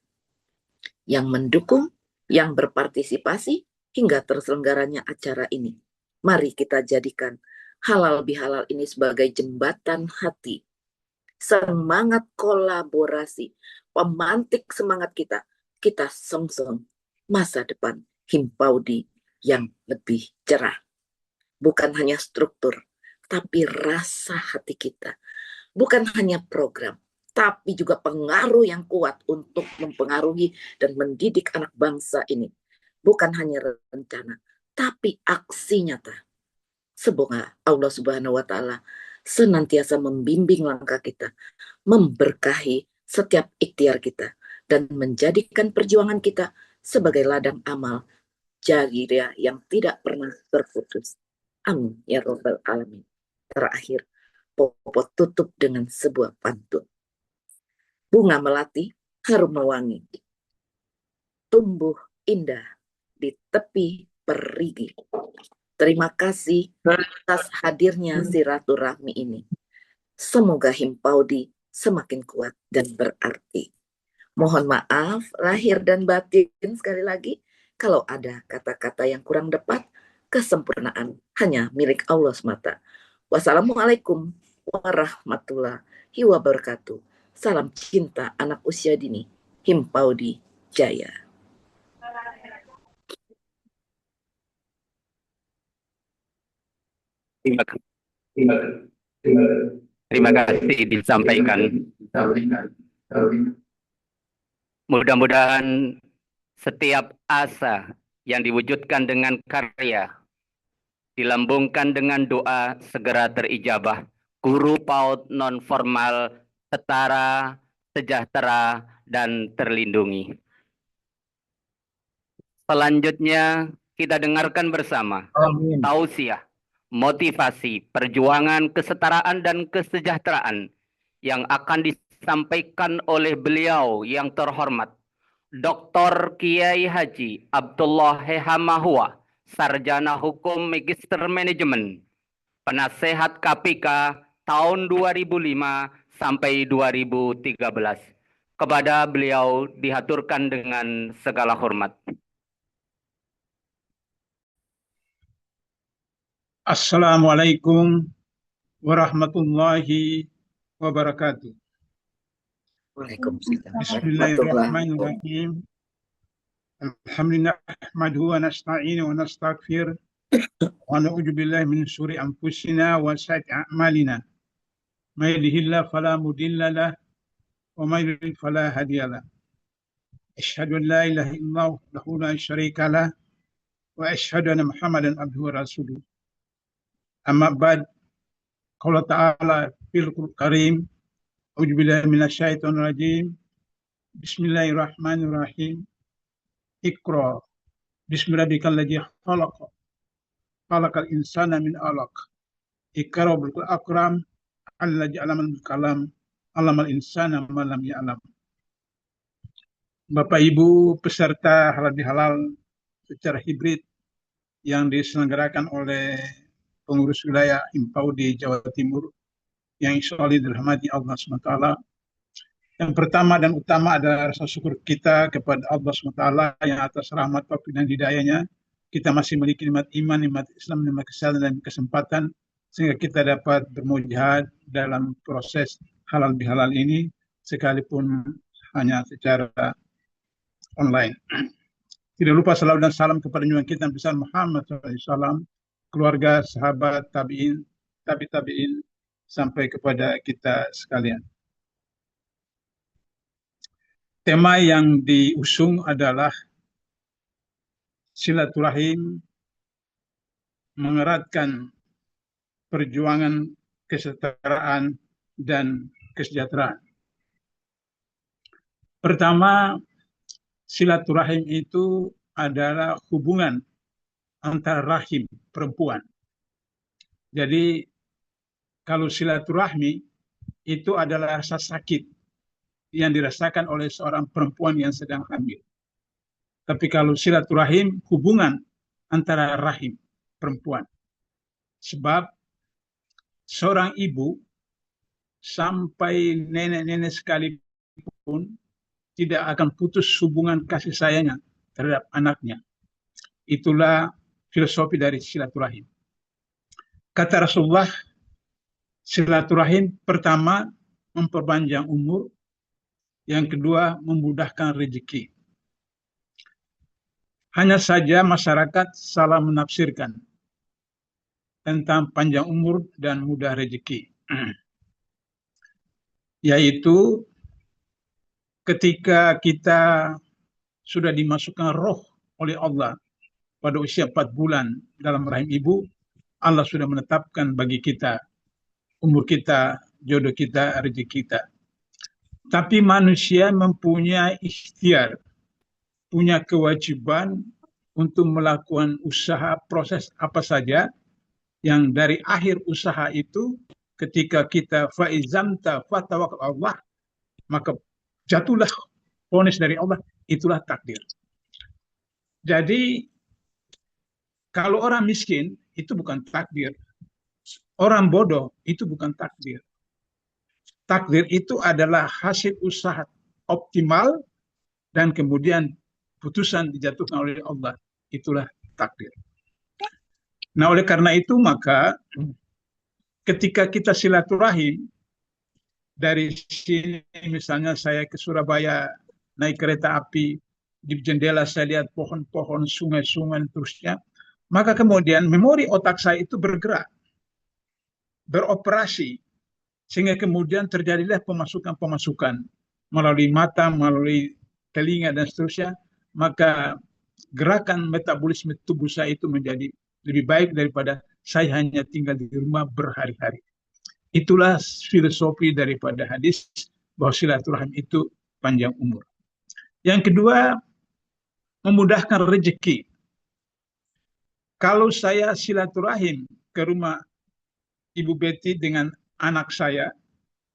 yang mendukung, yang berpartisipasi hingga terselenggaranya acara ini. Mari kita jadikan halal bihalal ini sebagai jembatan hati, semangat kolaborasi, pemantik semangat kita songsong masa depan Himpaudi yang lebih cerah. Bukan hanya struktur, tapi rasa hati kita. Bukan hanya program, tapi juga pengaruh yang kuat untuk mempengaruhi dan mendidik anak bangsa ini. Bukan hanya rencana, tapi aksi nyata. Semoga Allah Subhanahu wa Ta'ala senantiasa membimbing langkah kita, memberkahi setiap ikhtiar kita, dan menjadikan perjuangan kita sebagai ladang amal jariah yang tidak pernah terputus. Amin ya Rabbal Alamin. Terakhir, Popo tutup dengan sebuah pantun. Bunga melati harum mewangi, tumbuh indah di tepi perigi. Terima kasih atas hadirnya silaturahmi ini. Semoga Himpaudi semakin kuat dan berarti. Mohon maaf lahir dan batin sekali lagi kalau ada kata-kata yang kurang tepat. Kesempurnaan hanya milik Allah semata. Wassalamualaikum warahmatullahi wabarakatuh. Salam cinta anak usia dini, Himpaudi Jaya. Terima kasih disampaikan. Mudah-mudahan setiap asa yang diwujudkan dengan karya, dilambungkan dengan doa, segera terijabah. Guru PAUD non-formal setara, sejahtera, dan terlindungi. Selanjutnya kita dengarkan bersama tausiah, motivasi, perjuangan kesetaraan dan kesejahteraan yang akan disampaikan oleh beliau yang terhormat Dr. Kiai Haji Abdullah Hehamahua, Sarjana Hukum Magister Manajemen, penasehat KPK tahun 2005 sampai 2013. Kepada beliau dihaturkan dengan segala hormat. Assalamualaikum warahmatullahi wabarakatuh. Waalaikumsalam warahmatullahi Bismillahirrahmanirrahim. Alhamdulillah nahmaduhu wa nasta'inu wa nastaghfir wa na'udzu billahi min syururi anfusina wa sayyiati a'malina. May yahdihillahu fala mudilla lahu wa may yudlil fala hadiya lahu. Asyhadu an la ilaha illallah wahdahu la syarika lahu wa asyhadu anna Muhammadan abduhu wa rasuluh. Amma ba'd, qala ta'ala fil Qur'anil Karim, a'udzu billahi minasyaitonir rajim. Bismillahirrahmanirrahim. Iqra bismi rabbikal ladzi khalaq. Khalaqal insana min 'alaq. Iqra bil akram alladzi 'allamal kalam 'allamal insana ma lam ya'lam. Bapak Ibu peserta halal bihalal secara hibrid yang diselenggarakan oleh pengurus wilayah Himpau di Jawa Timur yang insya Allah dirahmati Allah SWT. Yang pertama dan utama adalah rasa syukur kita kepada Allah SWT yang atas rahmat taufik dan hidayahnya kita masih memiliki nikmat iman, nikmat Islam, nikmat kesehatan dan kesempatan sehingga kita dapat bermujahad dalam proses halal bihalal ini sekalipun hanya secara online. Tidak lupa salawat dan salam kepada junjungan kita besar Muhammad SAW, keluarga, sahabat, tabi'in, tabi'in, sampai kepada kita sekalian. Tema yang diusung adalah silaturahim mengeratkan perjuangan kesetaraan dan kesejahteraan. Pertama, silaturahim itu adalah hubungan antara rahim perempuan. Jadi kalau silaturahmi itu adalah rasa sakit yang dirasakan oleh seorang perempuan yang sedang hamil. Tapi kalau silaturahim hubungan antara rahim perempuan. Sebab seorang ibu sampai nenek-nenek sekalipun tidak akan putus hubungan kasih sayangnya terhadap anaknya. Itulah filosofi dari silaturahim. Kata Rasulullah, silaturahim pertama memperpanjang umur, yang kedua memudahkan rezeki. Hanya saja masyarakat salah menafsirkan tentang panjang umur dan mudah rezeki. Yaitu ketika kita sudah dimasukkan roh oleh Allah pada usia 4 bulan dalam rahim ibu, Allah sudah menetapkan bagi kita umur kita, jodoh kita, rezeki kita. Tapi manusia mempunyai ikhtiar, punya kewajiban untuk melakukan usaha, proses apa saja yang dari akhir usaha itu ketika kita faizamta fatawakal Allah, maka jatuhlah vonis dari Allah, itulah takdir. Jadi kalau orang miskin itu bukan takdir. Orang bodoh itu bukan takdir. Takdir itu adalah hasil usaha optimal dan kemudian putusan dijatuhkan oleh Allah. Itulah takdir. Nah, oleh karena itu maka ketika kita silaturahim, dari sini misalnya saya ke Surabaya naik kereta api, di jendela saya lihat pohon-pohon, sungai-sungai, terusnya, maka kemudian memori otak saya itu bergerak, beroperasi, sehingga kemudian terjadilah pemasukan-pemasukan melalui mata, melalui telinga, dan seterusnya, maka gerakan metabolisme tubuh saya itu menjadi lebih baik daripada saya hanya tinggal di rumah berhari-hari. Itulah filosofi daripada hadis bahwa silaturahim itu panjang umur. Yang kedua, memudahkan rezeki. Kalau saya silaturahim ke rumah Ibu Betty dengan anak saya,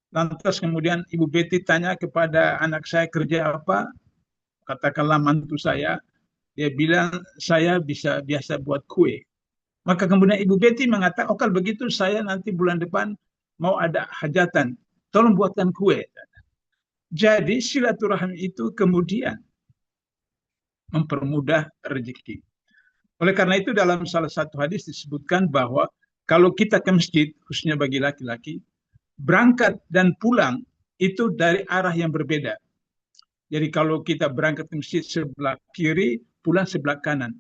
lantas kemudian Ibu Betty tanya kepada anak saya kerja apa, katakanlah mantu saya, dia bilang saya biasa buat kue. Maka kemudian Ibu Betty mengatakan, oh kalau begitu saya nanti bulan depan mau ada hajatan, tolong buatkan kue. Jadi silaturahmi itu kemudian mempermudah rezeki. Oleh karena itu dalam salah satu hadis disebutkan bahwa kalau kita ke masjid, khususnya bagi laki-laki, berangkat dan pulang itu dari arah yang berbeda. Jadi kalau kita berangkat ke masjid sebelah kiri, pulang sebelah kanan,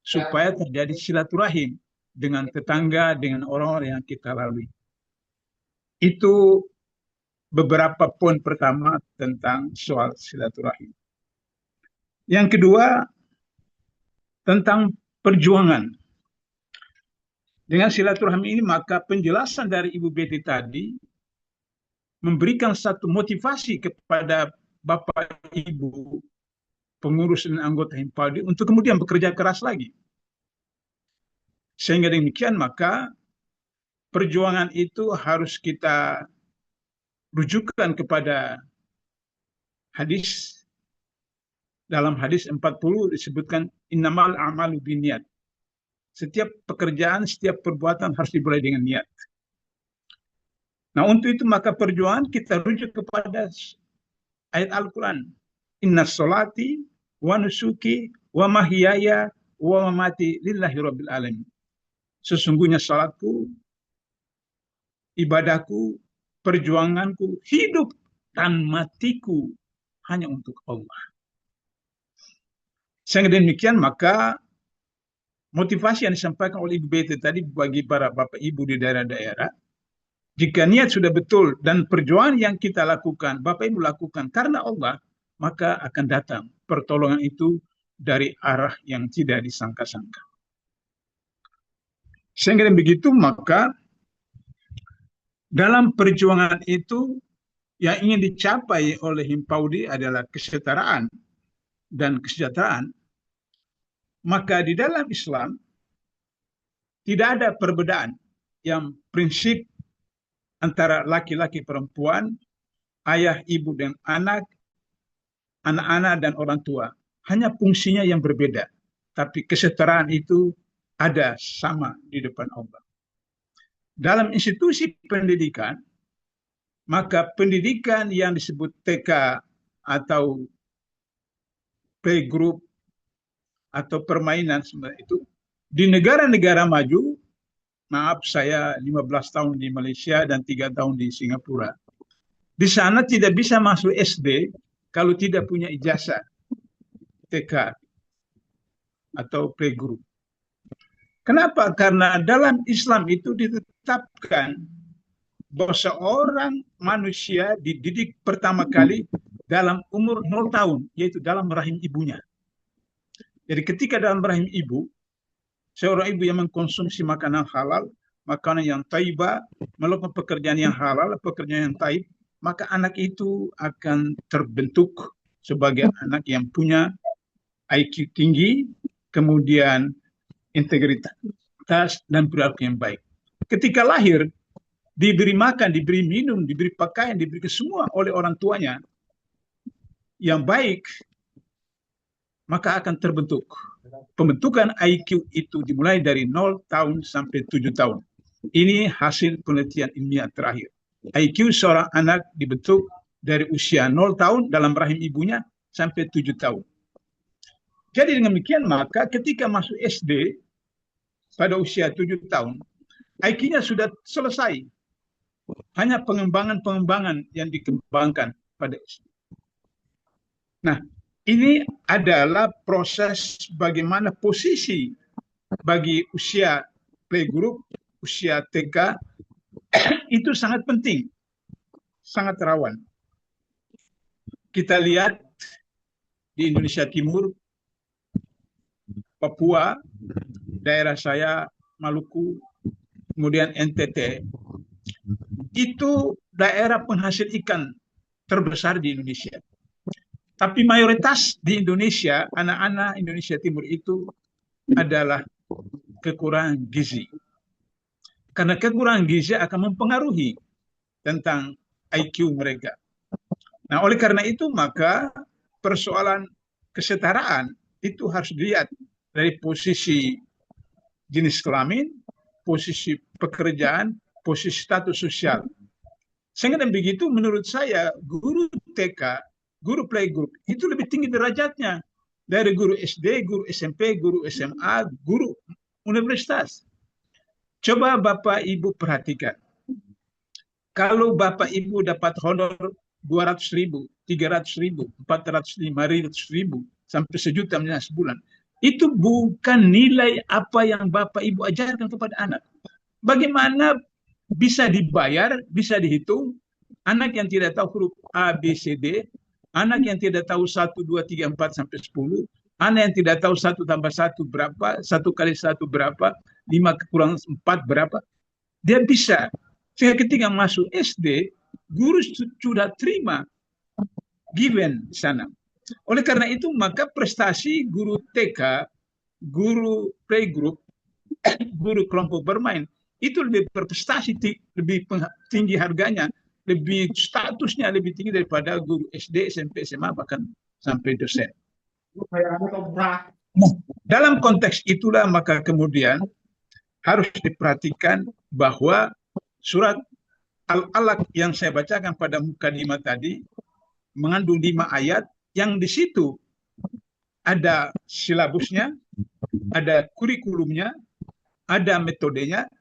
supaya terjadi silaturahim dengan tetangga, dengan orang-orang yang kita lalui. Itu beberapa poin pertama tentang soal silaturahim. Yang kedua, tentang perjuangan. Dengan silaturahmi ini, maka penjelasan dari Ibu Betty tadi memberikan satu motivasi kepada Bapak Ibu pengurus dan anggota Himpaldi untuk kemudian bekerja keras lagi. Sehingga demikian maka perjuangan itu harus kita rujukan kepada hadis. Dalam hadis 40 disebutkan innamal a'malu binniyat. Setiap pekerjaan, setiap perbuatan harus dimulai dengan niat. Nah, untuk itu maka perjuangan kita rujuk kepada ayat Al-Quran. Inna sholati wa nusuki wa mahyaya wa mamati lillahi rabbil alamin. Sesungguhnya salatku, ibadahku, perjuanganku, hidup dan matiku hanya untuk Allah. Sehingga demikian maka motivasi yang disampaikan oleh Ibu Betty tadi bagi para Bapak Ibu di daerah-daerah, jika niat sudah betul dan perjuangan yang kita lakukan, Bapak Ibu lakukan karena Allah, maka akan datang pertolongan itu dari arah yang tidak disangka-sangka. Sehingga begitu maka dalam perjuangan itu yang ingin dicapai oleh Himpaudi adalah kesetaraan dan kesejahteraan. Maka di dalam Islam tidak ada perbedaan yang prinsip antara laki-laki perempuan, ayah, ibu dan anak, anak-anak dan orang tua. Hanya fungsinya yang berbeda. Tapi kesetaraan itu ada sama di depan Allah. Dalam institusi pendidikan, maka pendidikan yang disebut TK atau playgroup atau permainan sebenarnya itu di negara-negara maju, maaf saya 15 tahun di Malaysia dan 3 tahun di Singapura. Di sana tidak bisa masuk SD kalau tidak punya ijazah TK atau playgroup. Kenapa? Karena dalam Islam itu ditetapkan bahwa seorang manusia dididik pertama kali dalam umur 0 tahun, yaitu dalam rahim ibunya. Jadi ketika dalam rahim ibu, seorang ibu yang mengkonsumsi makanan halal, makanan yang thayyibah, melakukan pekerjaan yang halal, pekerjaan yang thayyib, maka anak itu akan terbentuk sebagai anak yang punya IQ tinggi, kemudian integritas dan perilaku yang baik. Ketika lahir, diberi makan, diberi minum, diberi pakaian, diberi semua oleh orang tuanya yang baik, maka akan terbentuk. Pembentukan IQ itu dimulai dari 0 tahun sampai 7 tahun. Ini hasil penelitian ilmiah terakhir. IQ seorang anak dibentuk dari usia 0 tahun dalam rahim ibunya sampai 7 tahun. Jadi dengan demikian maka ketika masuk SD pada usia 7 tahun, IQ-nya sudah selesai. Hanya pengembangan-pengembangan yang dikembangkan pada SD. Nah, ini adalah proses bagaimana posisi bagi usia playgroup, usia TK, itu sangat penting, sangat rawan. Kita lihat di Indonesia Timur, Papua, daerah saya, Maluku, kemudian NTT, itu daerah penghasil ikan terbesar di Indonesia. Tapi mayoritas di Indonesia, anak-anak Indonesia Timur itu adalah kekurangan gizi. Karena kekurangan gizi akan mempengaruhi tentang IQ mereka. Nah, oleh karena itu maka persoalan kesetaraan itu harus dilihat dari posisi jenis kelamin, posisi pekerjaan, posisi status sosial. Sehingga dan begitu menurut saya guru TK, guru playgroup itu lebih tinggi derajatnya dari guru SD, guru SMP, guru SMA, guru universitas. Coba Bapak Ibu perhatikan. Kalau Bapak Ibu dapat honor 200.000, 300.000, 400.000, 500.000 sampai sejuta misalnya sebulan, itu bukan nilai apa yang Bapak Ibu ajarkan kepada anak. Bagaimana bisa dibayar, bisa dihitung, anak yang tidak tahu huruf A, B, C, D, anak yang tidak tahu 1, 2, 3, 4 sampai 10, anak yang tidak tahu 1 tambah 1 berapa, 1 kali 1 berapa, 5 kurang 4 berapa, dia bisa. Sehingga ketika masuk SD, guru sudah terima given di sana. Oleh karena itu, maka prestasi guru TK, guru playgroup, guru kelompok bermain, itu lebih berprestasi, lebih tinggi harganya, lebih statusnya lebih tinggi daripada guru SD, SMP, SMA, bahkan sampai dosen. Nah, dalam konteks itulah maka kemudian harus diperhatikan bahwa surat Al-Alaq yang saya bacakan pada mukadimah tadi mengandung 5 ayat yang di situ ada silabusnya, ada kurikulumnya, ada metodenya,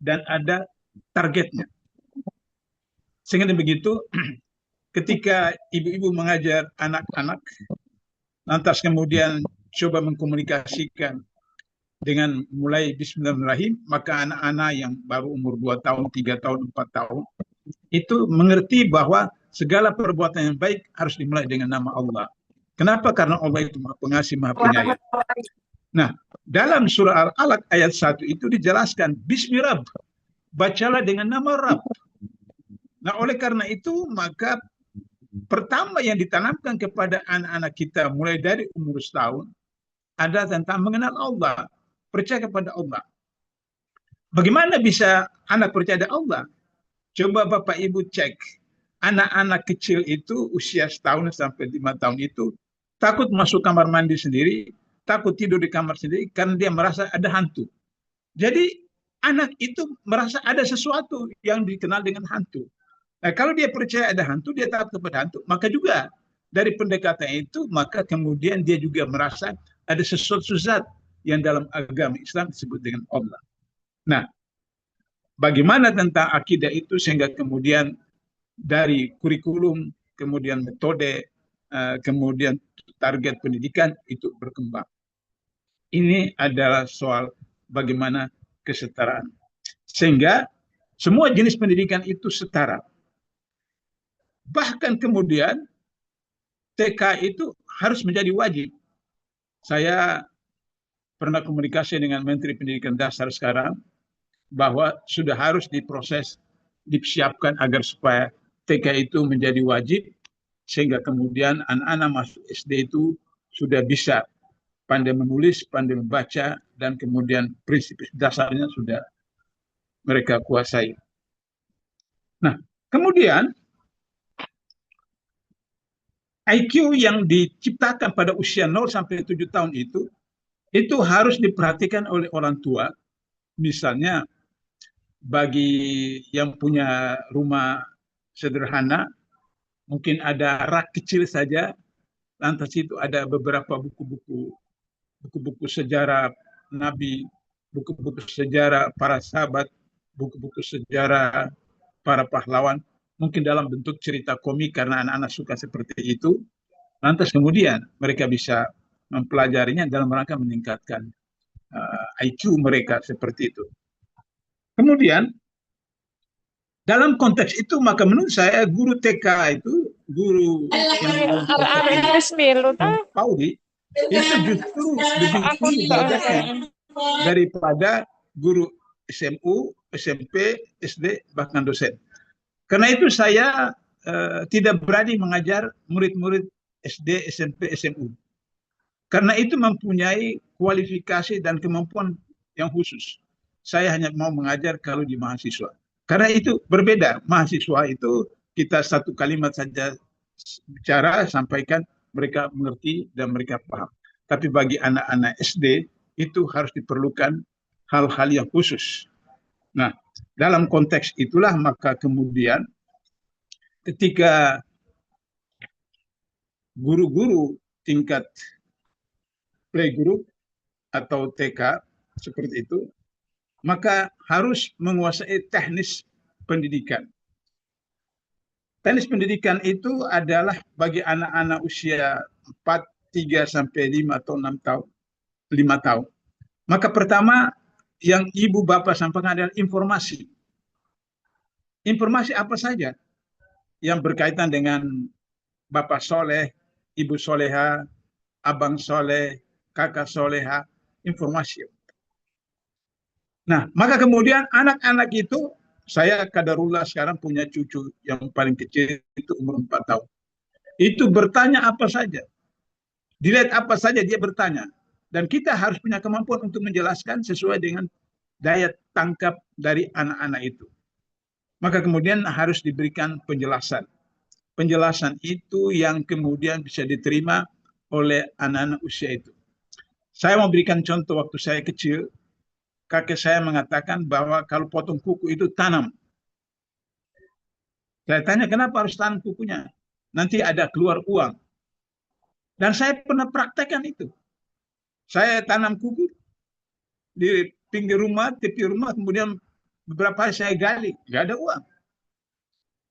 dan ada targetnya. Sehingga begitu, ketika ibu-ibu mengajar anak-anak, lantas kemudian coba mengkomunikasikan dengan mulai Bismillahirrahmanirrahim, maka anak-anak yang baru umur 2 tahun, 3 tahun, 4 tahun, itu mengerti bahwa segala perbuatan yang baik harus dimulai dengan nama Allah. Kenapa? Karena Allah itu Maha Pengasih, Maha Penyayang. Nah, dalam surah Al-Alaq ayat 1 itu dijelaskan, Bismillah, bacalah dengan nama Rabb. Nah, oleh karena itu, maka pertama yang ditanamkan kepada anak-anak kita mulai dari umur setahun ada tentang mengenal Allah, percaya kepada Allah. Bagaimana bisa anak percaya kepada Allah? Coba Bapak Ibu cek, anak-anak kecil itu usia setahun sampai 5 tahun itu takut masuk kamar mandi sendiri, takut tidur di kamar sendiri karena dia merasa ada hantu. Jadi anak itu merasa ada sesuatu yang dikenal dengan hantu. Nah, kalau dia percaya ada hantu, dia takut kepada hantu, maka juga dari pendekatan itu, maka kemudian dia juga merasa ada sesuatu zat yang dalam agama Islam disebut dengan Allah. Nah, bagaimana tentang akidah itu sehingga kemudian dari kurikulum, kemudian metode, kemudian target pendidikan itu berkembang. Ini adalah soal bagaimana kesetaraan. Sehingga semua jenis pendidikan itu setara. Bahkan kemudian TK itu harus menjadi wajib. Saya pernah komunikasi dengan Menteri Pendidikan Dasar sekarang bahwa sudah harus diproses, disiapkan agar supaya TK itu menjadi wajib sehingga kemudian anak-anak masuk SD itu sudah bisa pandai menulis, pandai membaca, dan kemudian prinsip dasarnya sudah mereka kuasai. Nah, kemudian IQ yang diciptakan pada usia 0 sampai 7 tahun itu harus diperhatikan oleh orang tua. Misalnya bagi yang punya rumah sederhana, mungkin ada rak kecil saja, lantas itu ada beberapa buku-buku sejarah Nabi, buku-buku sejarah para sahabat, buku-buku sejarah para pahlawan, mungkin dalam bentuk cerita komik karena anak-anak suka seperti itu. Lantas kemudian mereka bisa mempelajarinya dalam rangka meningkatkan IQ mereka seperti itu. Kemudian dalam konteks itu maka menurut saya guru TK itu, guru yang Pauli itu justru lebih tinggi derajatnya daripada guru SMU, SMP, SD, bahkan dosen. Karena itu saya tidak berani mengajar murid-murid SD, SMP, SMU. Karena itu mempunyai kualifikasi dan kemampuan yang khusus. Saya hanya mau mengajar kalau di mahasiswa. Karena itu berbeda. Mahasiswa itu kita satu kalimat saja bicara, sampaikan, mereka mengerti dan mereka paham. Tapi bagi anak-anak SD, itu harus diperlukan hal-hal yang khusus. Nah, dalam konteks itulah maka kemudian ketika guru-guru tingkat playgroup atau TK seperti itu, maka harus menguasai teknis pendidikan. Teknis pendidikan itu adalah bagi anak-anak usia 4, 3 sampai 5 atau 6 tahun, 5 tahun. Maka pertama yang ibu bapak sampaikan adalah informasi. Informasi apa saja yang berkaitan dengan bapak soleh, ibu soleha, abang soleh, kakak soleha, informasi. Nah, maka kemudian anak-anak itu, saya kadarullah sekarang punya cucu yang paling kecil itu umur 4 tahun. Itu bertanya apa saja. Dilihat apa saja dia bertanya. Dan kita harus punya kemampuan untuk menjelaskan sesuai dengan daya tangkap dari anak-anak itu. Maka kemudian harus diberikan penjelasan. Penjelasan itu yang kemudian bisa diterima oleh anak-anak usia itu. Saya mau berikan contoh waktu saya kecil. Kakek saya mengatakan bahwa kalau potong kuku itu tanam. Saya tanya kenapa harus tanam kukunya? Nanti ada keluar uang. Dan saya pernah praktekkan itu. Saya tanam kuku di pinggir rumah, tepi rumah, kemudian beberapa hari saya gali, nggak ada uang.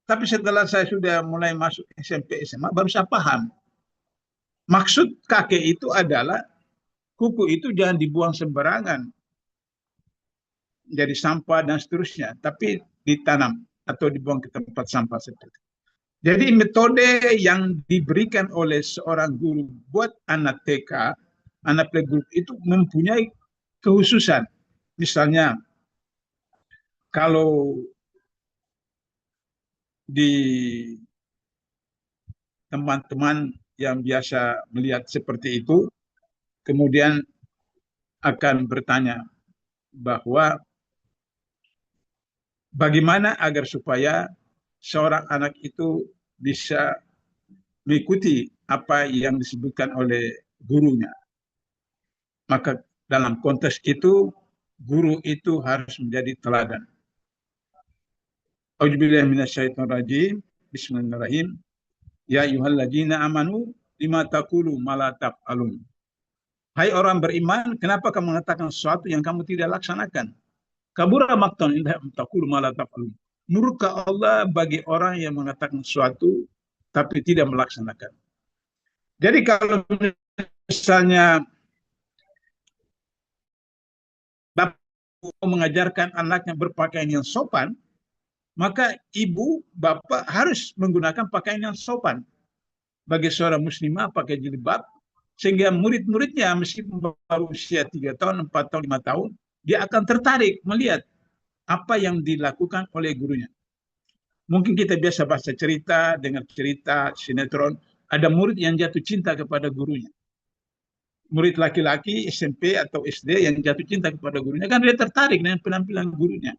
Tapi setelah saya sudah mulai masuk SMP, SMA, baru saya paham. Maksud kakek itu adalah kuku itu jangan dibuang sembarangan. Jadi sampah dan seterusnya, tapi ditanam atau dibuang ke tempat sampah seperti itu. Jadi metode yang diberikan oleh seorang guru buat anak TK, anak playgroup itu mempunyai kekhususan. Misalnya, kalau di teman-teman yang biasa melihat seperti itu, kemudian akan bertanya bahwa bagaimana agar supaya seorang anak itu bisa mengikuti apa yang disebutkan oleh gurunya. Maka dalam konteks itu, guru itu harus menjadi teladan. A'udzubillahi minasyaitonirrajim. Bismillahirrahmanirrahim. Ya ayyuhalladzina amanu lima taqulu ma la taf'alun. Hai orang beriman, kenapa kamu mengatakan sesuatu yang kamu tidak laksanakan? Kabura maqtan inda taqulu ma la taf'alun. Murka Allah bagi orang yang mengatakan sesuatu tapi tidak melaksanakan. Jadi kalau misalnya bapak mengajarkan anaknya berpakaian yang sopan, maka ibu bapak harus menggunakan pakaian yang sopan. Bagi seorang muslimah pakai jilbab, sehingga murid-muridnya meskipun baru usia 3 tahun, 4 tahun, 5 tahun, dia akan tertarik melihat apa yang dilakukan oleh gurunya. Mungkin kita biasa baca cerita, dengar cerita, sinetron, ada murid yang jatuh cinta kepada gurunya. Murid laki-laki SMP atau SD yang jatuh cinta kepada gurunya, kan dia tertarik dengan penampilan gurunya.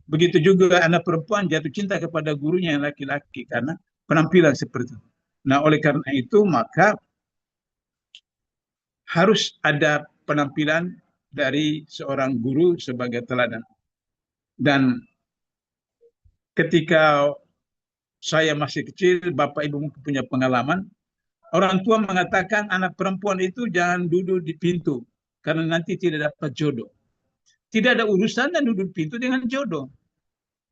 Begitu juga anak perempuan jatuh cinta kepada gurunya yang laki-laki karena penampilan seperti itu. Nah, oleh karena itu maka harus ada penampilan dari seorang guru sebagai teladan. Dan ketika saya masih kecil, bapak ibu mungkin punya pengalaman, orang tua mengatakan anak perempuan itu jangan duduk di pintu karena nanti tidak dapat jodoh. Tidak ada urusannya duduk di pintu dengan jodoh.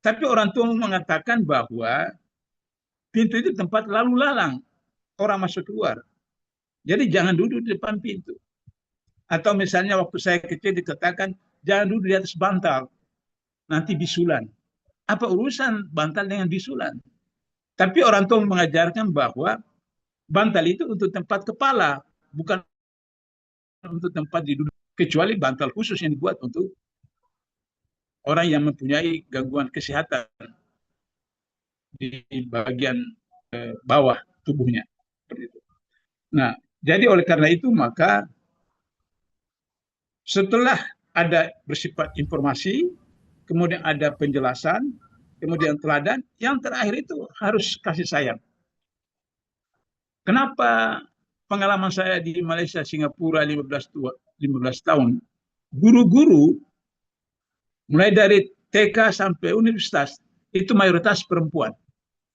Tapi orang tua mengatakan bahwa pintu itu tempat lalu lalang, orang masuk keluar. Jadi jangan duduk di depan pintu. Atau misalnya waktu saya kecil dikatakan jangan duduk di atas bantal, nanti bisulan. Apa urusan bantal dengan bisulan? Tapi orang tua mengajarkan bahwa bantal itu untuk tempat kepala, bukan untuk tempat duduk. Kecuali bantal khusus yang dibuat untuk orang yang mempunyai gangguan kesehatan di bagian bawah tubuhnya. Nah, jadi oleh karena itu maka setelah ada bersifat informasi, kemudian ada penjelasan, kemudian teladan, yang terakhir itu harus kasih sayang. Kenapa pengalaman saya di Malaysia, Singapura 15 15 tahun, guru-guru mulai dari TK sampai universitas itu mayoritas perempuan.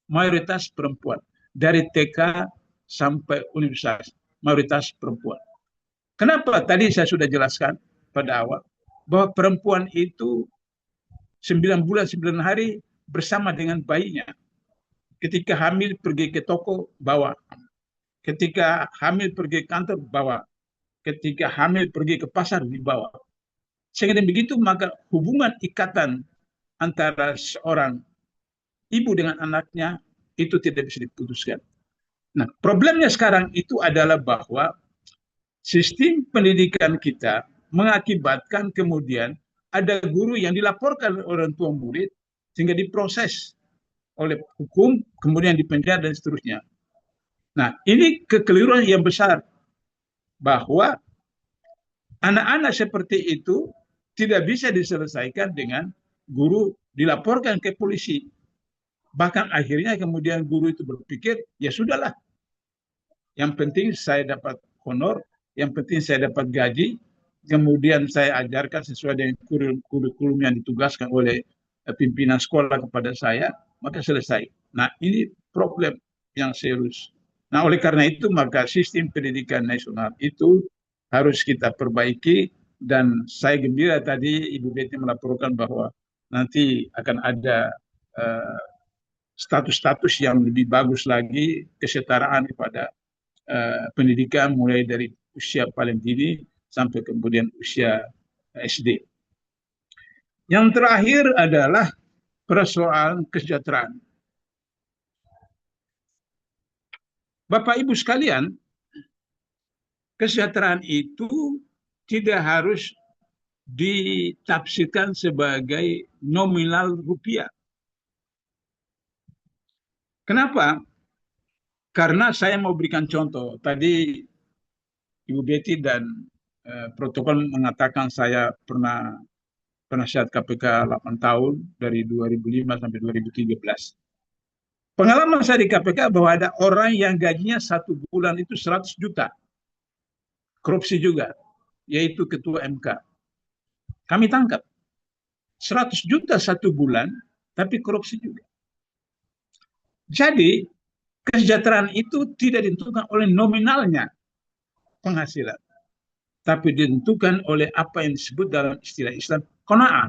Mayoritas perempuan. Dari TK sampai universitas, mayoritas perempuan. Kenapa? Tadi saya sudah jelaskan pada awal bahwa perempuan itu 9 bulan 9 hari bersama dengan bayinya. Ketika hamil pergi ke toko, bawa. Ketika hamil pergi ke kantor, bawa. Ketika hamil pergi ke pasar, dibawa. Sehingga begitu maka hubungan ikatan antara seorang ibu dengan anaknya itu tidak bisa diputuskan. Nah, problemnya sekarang itu adalah bahwa sistem pendidikan kita mengakibatkan kemudian ada guru yang dilaporkan oleh orang tua murid sehingga diproses oleh hukum, kemudian dipenjara dan seterusnya. Nah, ini kekeliruan yang besar bahwa anak-anak seperti itu tidak bisa diselesaikan dengan guru dilaporkan ke polisi. Bahkan akhirnya kemudian guru itu berpikir, ya sudahlah, yang penting saya dapat honor, yang penting saya dapat gaji, kemudian saya ajarkan sesuai dengan kurikulum yang ditugaskan oleh pimpinan sekolah kepada saya, maka selesai. Nah, ini problem yang serius. Nah, oleh karena itu maka sistem pendidikan nasional itu harus kita perbaiki, dan saya gembira tadi Ibu Betty melaporkan bahwa nanti akan ada status-status yang lebih bagus lagi, kesetaraan kepada pendidikan mulai dari usia paling dini sampai kemudian usia SD. Yang terakhir adalah persoalan kesejahteraan. Bapak Ibu sekalian, kesejahteraan itu tidak harus ditafsirkan sebagai nominal rupiah. Kenapa? Karena saya mau berikan contoh. Tadi Ibu Betty dan protokol mengatakan saya pernah penasihat KPK 8 tahun dari 2005 sampai 2013. Pengalaman saya di KPK bahwa ada orang yang gajinya 1 bulan itu 100 juta. Korupsi juga, yaitu ketua MK. Kami tangkap. 100 juta 1 bulan, tapi korupsi juga. Jadi, kesejahteraan itu tidak ditentukan oleh nominalnya penghasilan, tapi ditentukan oleh apa yang disebut dalam istilah Islam qanaah.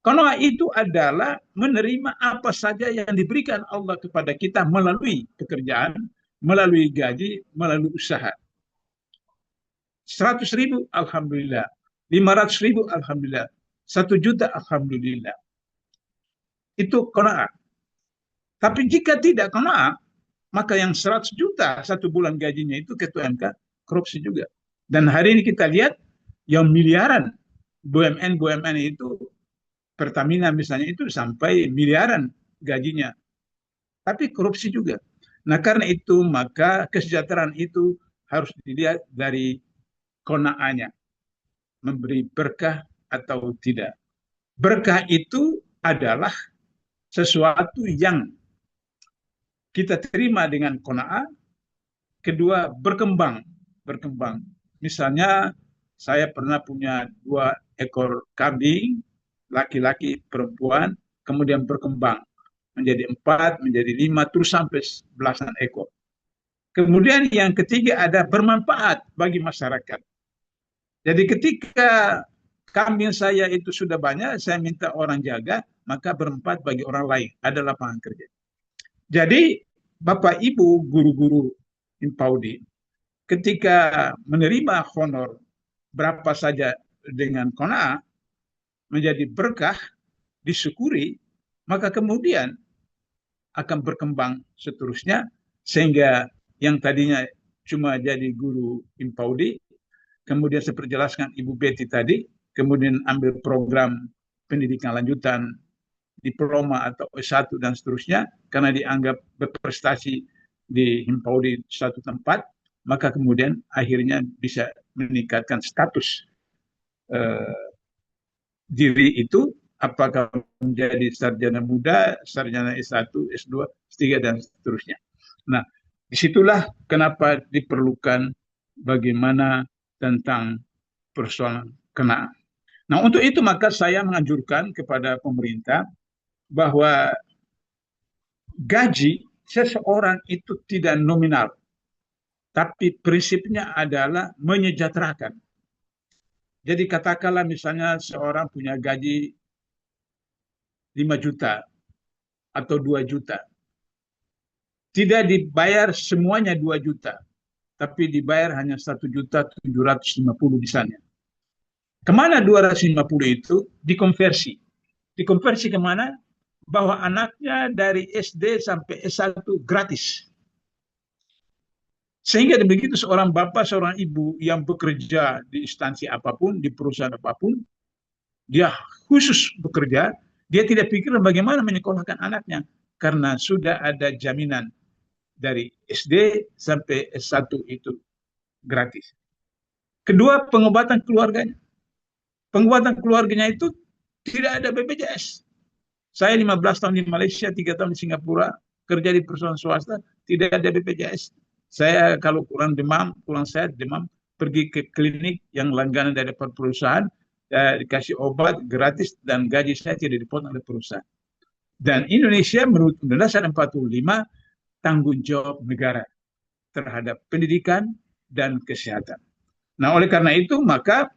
Qanaah itu adalah menerima apa saja yang diberikan Allah kepada kita melalui pekerjaan, melalui gaji, melalui usaha. 100.000 alhamdulillah, 500.000 alhamdulillah, 1 juta alhamdulillah. Itu qanaah. Tapi jika tidak qanaah, maka yang 100 juta 1 bulan gajinya itu ketua MK korupsi juga. Dan hari ini kita lihat yang miliaran BUMN itu, Pertamina misalnya itu sampai miliaran gajinya. Tapi korupsi juga. Nah, karena itu maka kesejahteraan itu harus dilihat dari qanaahnya, memberi berkah atau tidak. Berkah itu adalah sesuatu yang kita terima dengan qanaah. Kedua, berkembang. Misalnya saya pernah punya 2 ekor kambing, laki-laki perempuan, kemudian berkembang menjadi 4, menjadi 5, terus sampai belasan ekor. Kemudian yang ketiga ada bermanfaat bagi masyarakat. Jadi ketika kambing saya itu sudah banyak, saya minta orang jaga, maka bermanfaat bagi orang lain, ada lapangan kerja. Jadi Bapak Ibu guru-guru Impaudi, ketika menerima honor berapa saja dengan qanaah, menjadi berkah, disyukuri, maka kemudian akan berkembang seterusnya, sehingga yang tadinya cuma jadi guru Impaudi, kemudian seperti jelaskan Ibu Betty tadi, kemudian ambil program pendidikan lanjutan, diploma atau S1 dan seterusnya, karena dianggap berprestasi di Impaudi satu tempat, maka kemudian akhirnya bisa meningkatkan status diri itu, apakah menjadi sarjana muda, sarjana S1, S2, S3, dan seterusnya. Nah, disitulah kenapa diperlukan bagaimana tentang persoalan kena. Nah, untuk itu maka saya menganjurkan kepada pemerintah bahwa gaji seseorang itu tidak nominal, tapi prinsipnya adalah menyejahterakan. Jadi katakanlah misalnya seorang punya gaji 5 juta atau 2 juta. Tidak dibayar semuanya 2 juta, tapi dibayar hanya 1.750.000 misalnya. Kemana 250 itu? Dikonversi. Dikonversi kemana? Bahwa anaknya dari SD sampai S1 gratis. Sehingga begitu seorang bapak, seorang ibu yang bekerja di instansi apapun, di perusahaan apapun, dia khusus bekerja, dia tidak pikir bagaimana menyekolahkan anaknya. Karena sudah ada jaminan dari SD sampai S1 itu gratis. Kedua, pengobatan keluarganya. Pengobatan keluarganya itu tidak ada BPJS. Saya 15 tahun di Malaysia, 3 tahun di Singapura, kerja di perusahaan swasta, tidak ada BPJS. Saya kalau kurang demam, kurang sehat, demam, pergi ke klinik yang langganan dari perusahaan, dikasih obat gratis dan gaji saya tidak dipotong oleh perusahaan. Dan Indonesia menurut Undang-Undang 45 tanggung jawab negara terhadap pendidikan dan kesehatan. Nah, oleh karena itu maka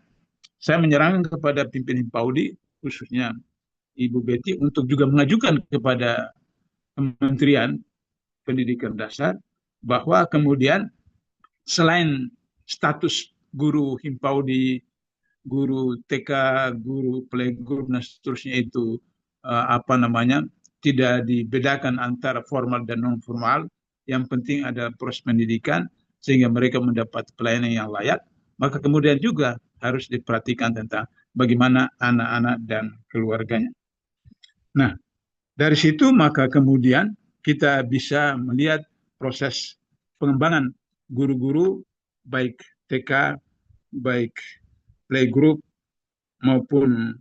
saya menyerahkan kepada pimpinan Paudi, khususnya Ibu Betty, untuk juga mengajukan kepada Kementerian Pendidikan Dasar bahwa kemudian selain status guru Himpaudi, guru TK, guru playgroup dan seterusnya itu tidak dibedakan antara formal dan non formal, yang penting ada proses pendidikan sehingga mereka mendapat pelayanan yang layak, maka kemudian juga harus diperhatikan tentang bagaimana anak-anak dan keluarganya. Nah, dari situ maka kemudian kita bisa melihat proses pengembangan guru-guru baik TK, baik playgroup maupun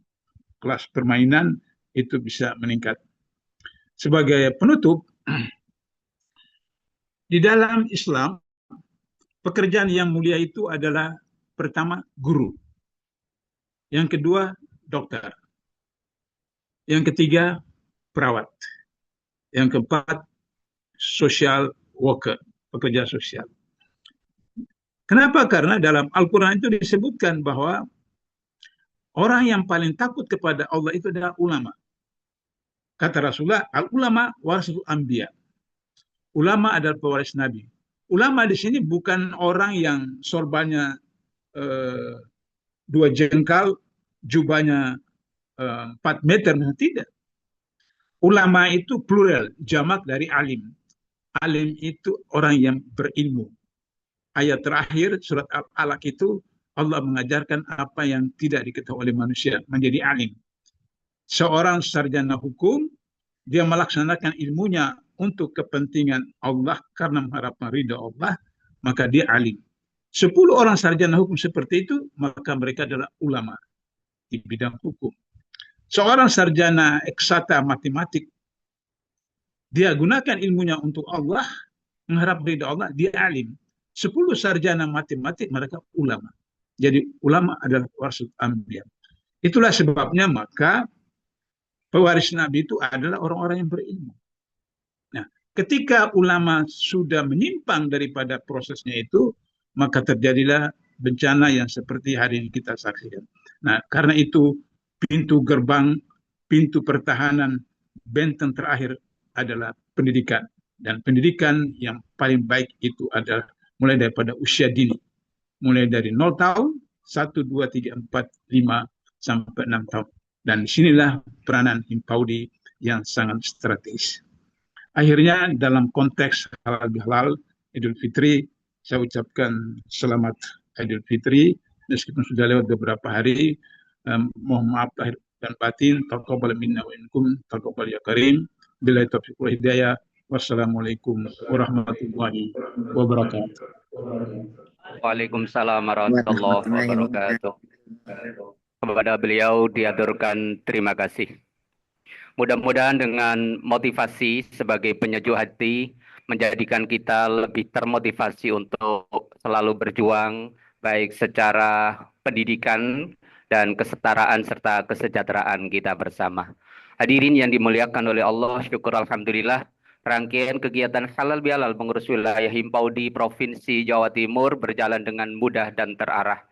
kelas permainan itu bisa meningkat. Sebagai penutup, di dalam Islam pekerjaan yang mulia itu adalah pertama guru, yang kedua dokter, yang ketiga perawat, yang keempat social worker, pekerja sosial. Kenapa? Karena dalam Al-Quran itu disebutkan bahwa orang yang paling takut kepada Allah itu adalah ulama. Kata Rasulullah, al-ulama warasatul anbiya. Ulama adalah pewaris Nabi. Ulama di sini bukan orang yang sorbannya 2 jengkal, jubahnya 4 meter, tidak. Ulama itu plural, jamak dari alim. Alim itu orang yang berilmu. Ayat terakhir surat Al-Alaq itu Allah mengajarkan apa yang tidak diketahui oleh manusia, menjadi alim. Seorang sarjana hukum, dia melaksanakan ilmunya untuk kepentingan Allah karena mengharapkan ridha Allah, maka dia alim. 10 orang sarjana hukum seperti itu, maka mereka adalah ulama di bidang hukum. Seorang sarjana eksakta matematik, dia gunakan ilmunya untuk Allah, mengharap ridha Allah, dia alim. 10 sarjana matematik, mereka ulama. Jadi ulama adalah warasatul anbiya. Itulah sebabnya maka pewaris Nabi itu adalah orang-orang yang berilmu. Nah, ketika ulama sudah menyimpang daripada prosesnya itu, maka terjadilah bencana yang seperti hari ini kita saksikan. Nah, karena itu pintu gerbang, pintu pertahanan, benteng terakhir adalah pendidikan. Dan pendidikan yang paling baik itu adalah mulai daripada usia dini. Mulai dari 0 tahun, 1, 2, 3, 4, 5, sampai 6 tahun. Dan disinilah peranan Himpaudi yang sangat strategis. Akhirnya dalam konteks halal bihalal Idul Fitri, saya ucapkan selamat Idul Fitri, meskipun sudah lewat beberapa hari. Mohon maaf lahir dan batin. Taqabbal minna wa minkum, taqabbal ya karim. Billahi taufiq wal hidayah. Wassalamualaikum warahmatullahi wabarakatuh. Waalaikumsalam warahmatullahi wabarakatuh. Kepada beliau diaturkan terima kasih. Mudah-mudahan dengan motivasi sebagai penyejuk hati menjadikan kita lebih termotivasi untuk selalu berjuang baik secara pendidikan dan kesetaraan serta kesejahteraan kita bersama. Hadirin yang dimuliakan oleh Allah, syukur alhamdulillah, rangkaian kegiatan halal bihalal pengurus wilayah Himpau di Provinsi Jawa Timur berjalan dengan mudah dan terarah.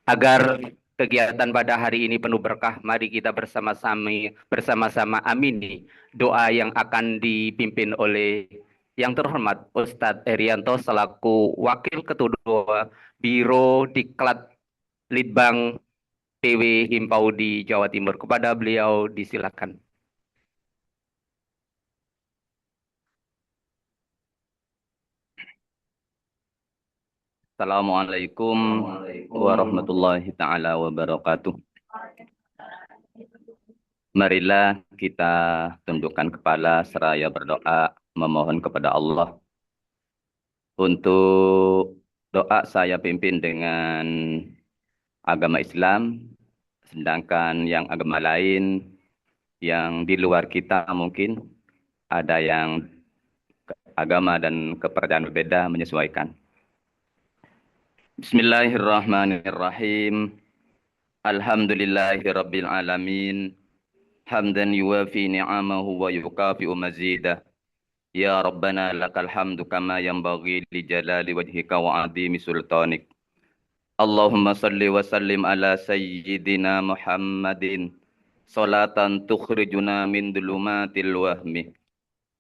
Agar kegiatan pada hari ini penuh berkah, mari kita bersama-sama amini doa yang akan dipimpin oleh yang terhormat Ustadz Erianto selaku Wakil Ketua Biro Diklat Litbang PW Himpau di Jawa Timur. Kepada beliau disilakan. Assalamualaikum warahmatullahi taala wabarakatuh. Marilah kita tundukkan kepala seraya berdoa memohon kepada Allah. Untuk doa saya pimpin dengan agama Islam, sedangkan yang agama lain yang di luar kita mungkin ada yang agama dan kepercayaan berbeda menyesuaikan. Bismillahirrahmanirrahim. Alhamdulillahirabbil alamin. Hamdan yuwafi ni'amahu wa yukafi'u mazidah. Ya Rabbana lakal hamdu kama yanbaghi li jalali wajhika wa 'azimi sultanik. Allahumma salli wa sallim ala sayyidina Muhammadin salatan tukhrijuna min dhulumatil wahmi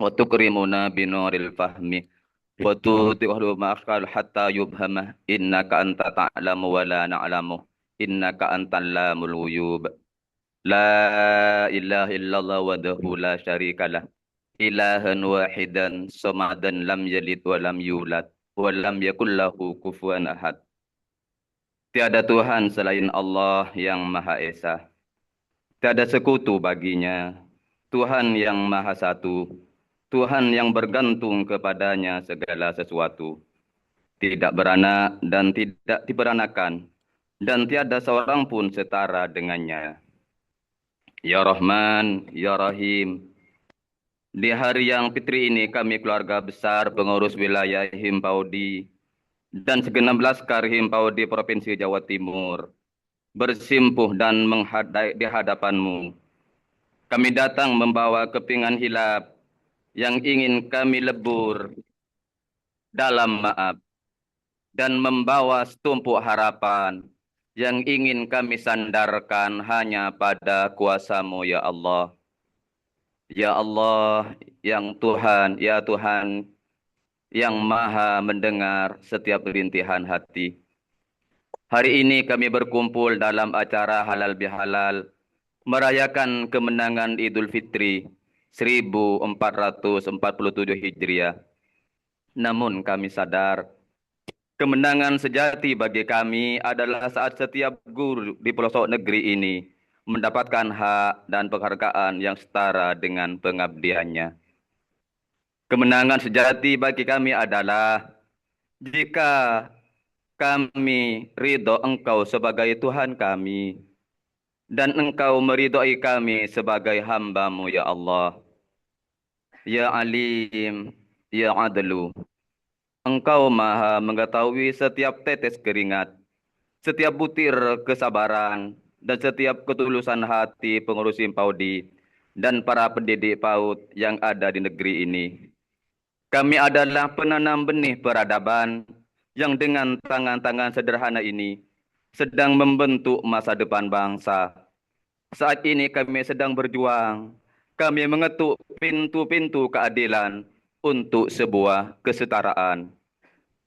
wa tukrimuna binuril fahmi wa tudhi'u ma'akal hatta yubhama innaka anta ta'lamu wa la na'lamu innaka antal lamul ghuyub. La ilaha illallah wahdahu la syarikalah ilahan wahidan samadan lam yalid wa lam yulad wa lam yakul lahu kufuwan ahad. Tiada Tuhan selain Allah yang Maha Esa. Tiada sekutu baginya. Tuhan yang Maha Satu. Tuhan yang bergantung kepadanya segala sesuatu. Tidak beranak dan tidak diberanakan. Dan tiada seorang pun setara dengannya. Ya Rahman, Ya Rahim. Di hari yang fitri ini kami keluarga besar pengurus wilayah Himpaudi dan segenap laskar Himpaudi Provinsi Jawa Timur bersimpuh dan menghadap di hadapanmu. Kami datang membawa kepingan hilap yang ingin kami lebur dalam maaf dan membawa setumpuk harapan yang ingin kami sandarkan hanya pada kuasa-Mu ya Allah. Ya Allah, yang Tuhan, ya Tuhan, yang Maha mendengar setiap rintihan hati. Hari ini kami berkumpul dalam acara halal bihalal, merayakan kemenangan Idul Fitri 1447 Hijriah. Namun kami sadar, kemenangan sejati bagi kami adalah saat setiap guru di pelosok negeri ini mendapatkan hak dan penghargaan yang setara dengan pengabdiannya. Kemenangan sejati bagi kami adalah jika kami ridho Engkau sebagai Tuhan kami dan Engkau meridhoi kami sebagai hamba-Mu ya Allah. Ya Alim, Ya Adlu. Engkau Maha mengetahui setiap tetes keringat, setiap butir kesabaran, dan setiap ketulusan hati pengurus Himpaudi dan para pendidik PAUD yang ada di negeri ini. Kami adalah penanam benih peradaban yang dengan tangan-tangan sederhana ini sedang membentuk masa depan bangsa. Saat ini kami sedang berjuang. Kami mengetuk pintu-pintu keadilan untuk sebuah kesetaraan.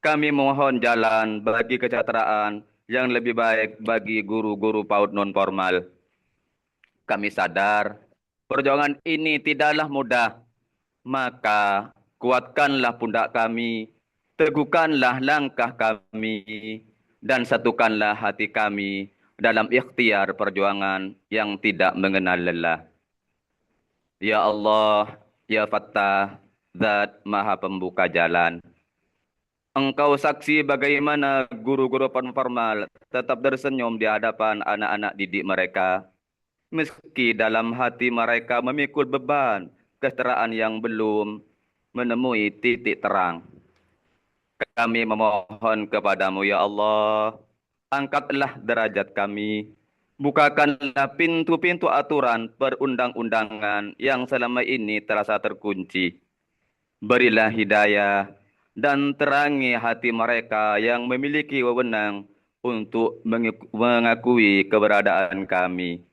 Kami mohon jalan bagi kesejahteraan yang lebih baik bagi guru-guru PAUD non-formal. Kami sadar perjuangan ini tidaklah mudah. Maka kuatkanlah pundak kami, teguhkanlah langkah kami, dan satukanlah hati kami dalam ikhtiar perjuangan yang tidak mengenal lelah. Ya Allah, Ya Fattah, Zat Maha Pembuka Jalan. Engkau saksi bagaimana guru-guru non-formal tetap tersenyum di hadapan anak-anak didik mereka. Meski dalam hati mereka memikul beban kesetaraan yang belum menemui titik terang. Kami memohon kepadamu ya Allah, Angkatlah derajat kami. Bukakanlah pintu-pintu aturan perundang-undangan yang selama ini terasa terkunci. Berilah hidayah dan terangi hati mereka yang memiliki wewenang untuk mengakui keberadaan kami.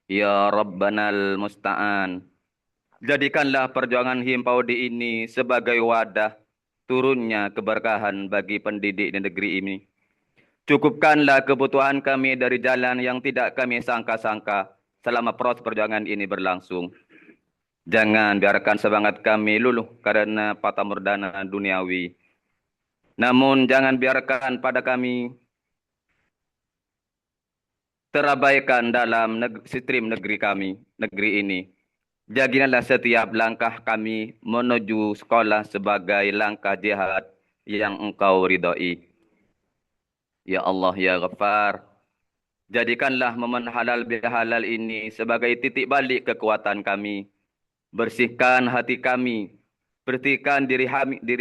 Ya Rabbanal Musta'an. Jadikanlah perjuangan Himpaudi ini sebagai wadah turunnya keberkahan bagi pendidik di negeri ini. Cukupkanlah kebutuhan kami dari jalan yang tidak kami sangka-sangka selama proses perjuangan ini berlangsung. Jangan biarkan semangat kami luluh karena patah merdana duniawi. Namun jangan biarkan pada kami terabaikan dalam sistem negeri ini. Jadilah setiap langkah kami menuju sekolah sebagai langkah jihad yang Engkau ridhai. Ya Allah, ya Ghaffar, jadikanlah momen halal bihalal ini sebagai titik balik kekuatan kami. Bersihkan hati kami, bersihkan diri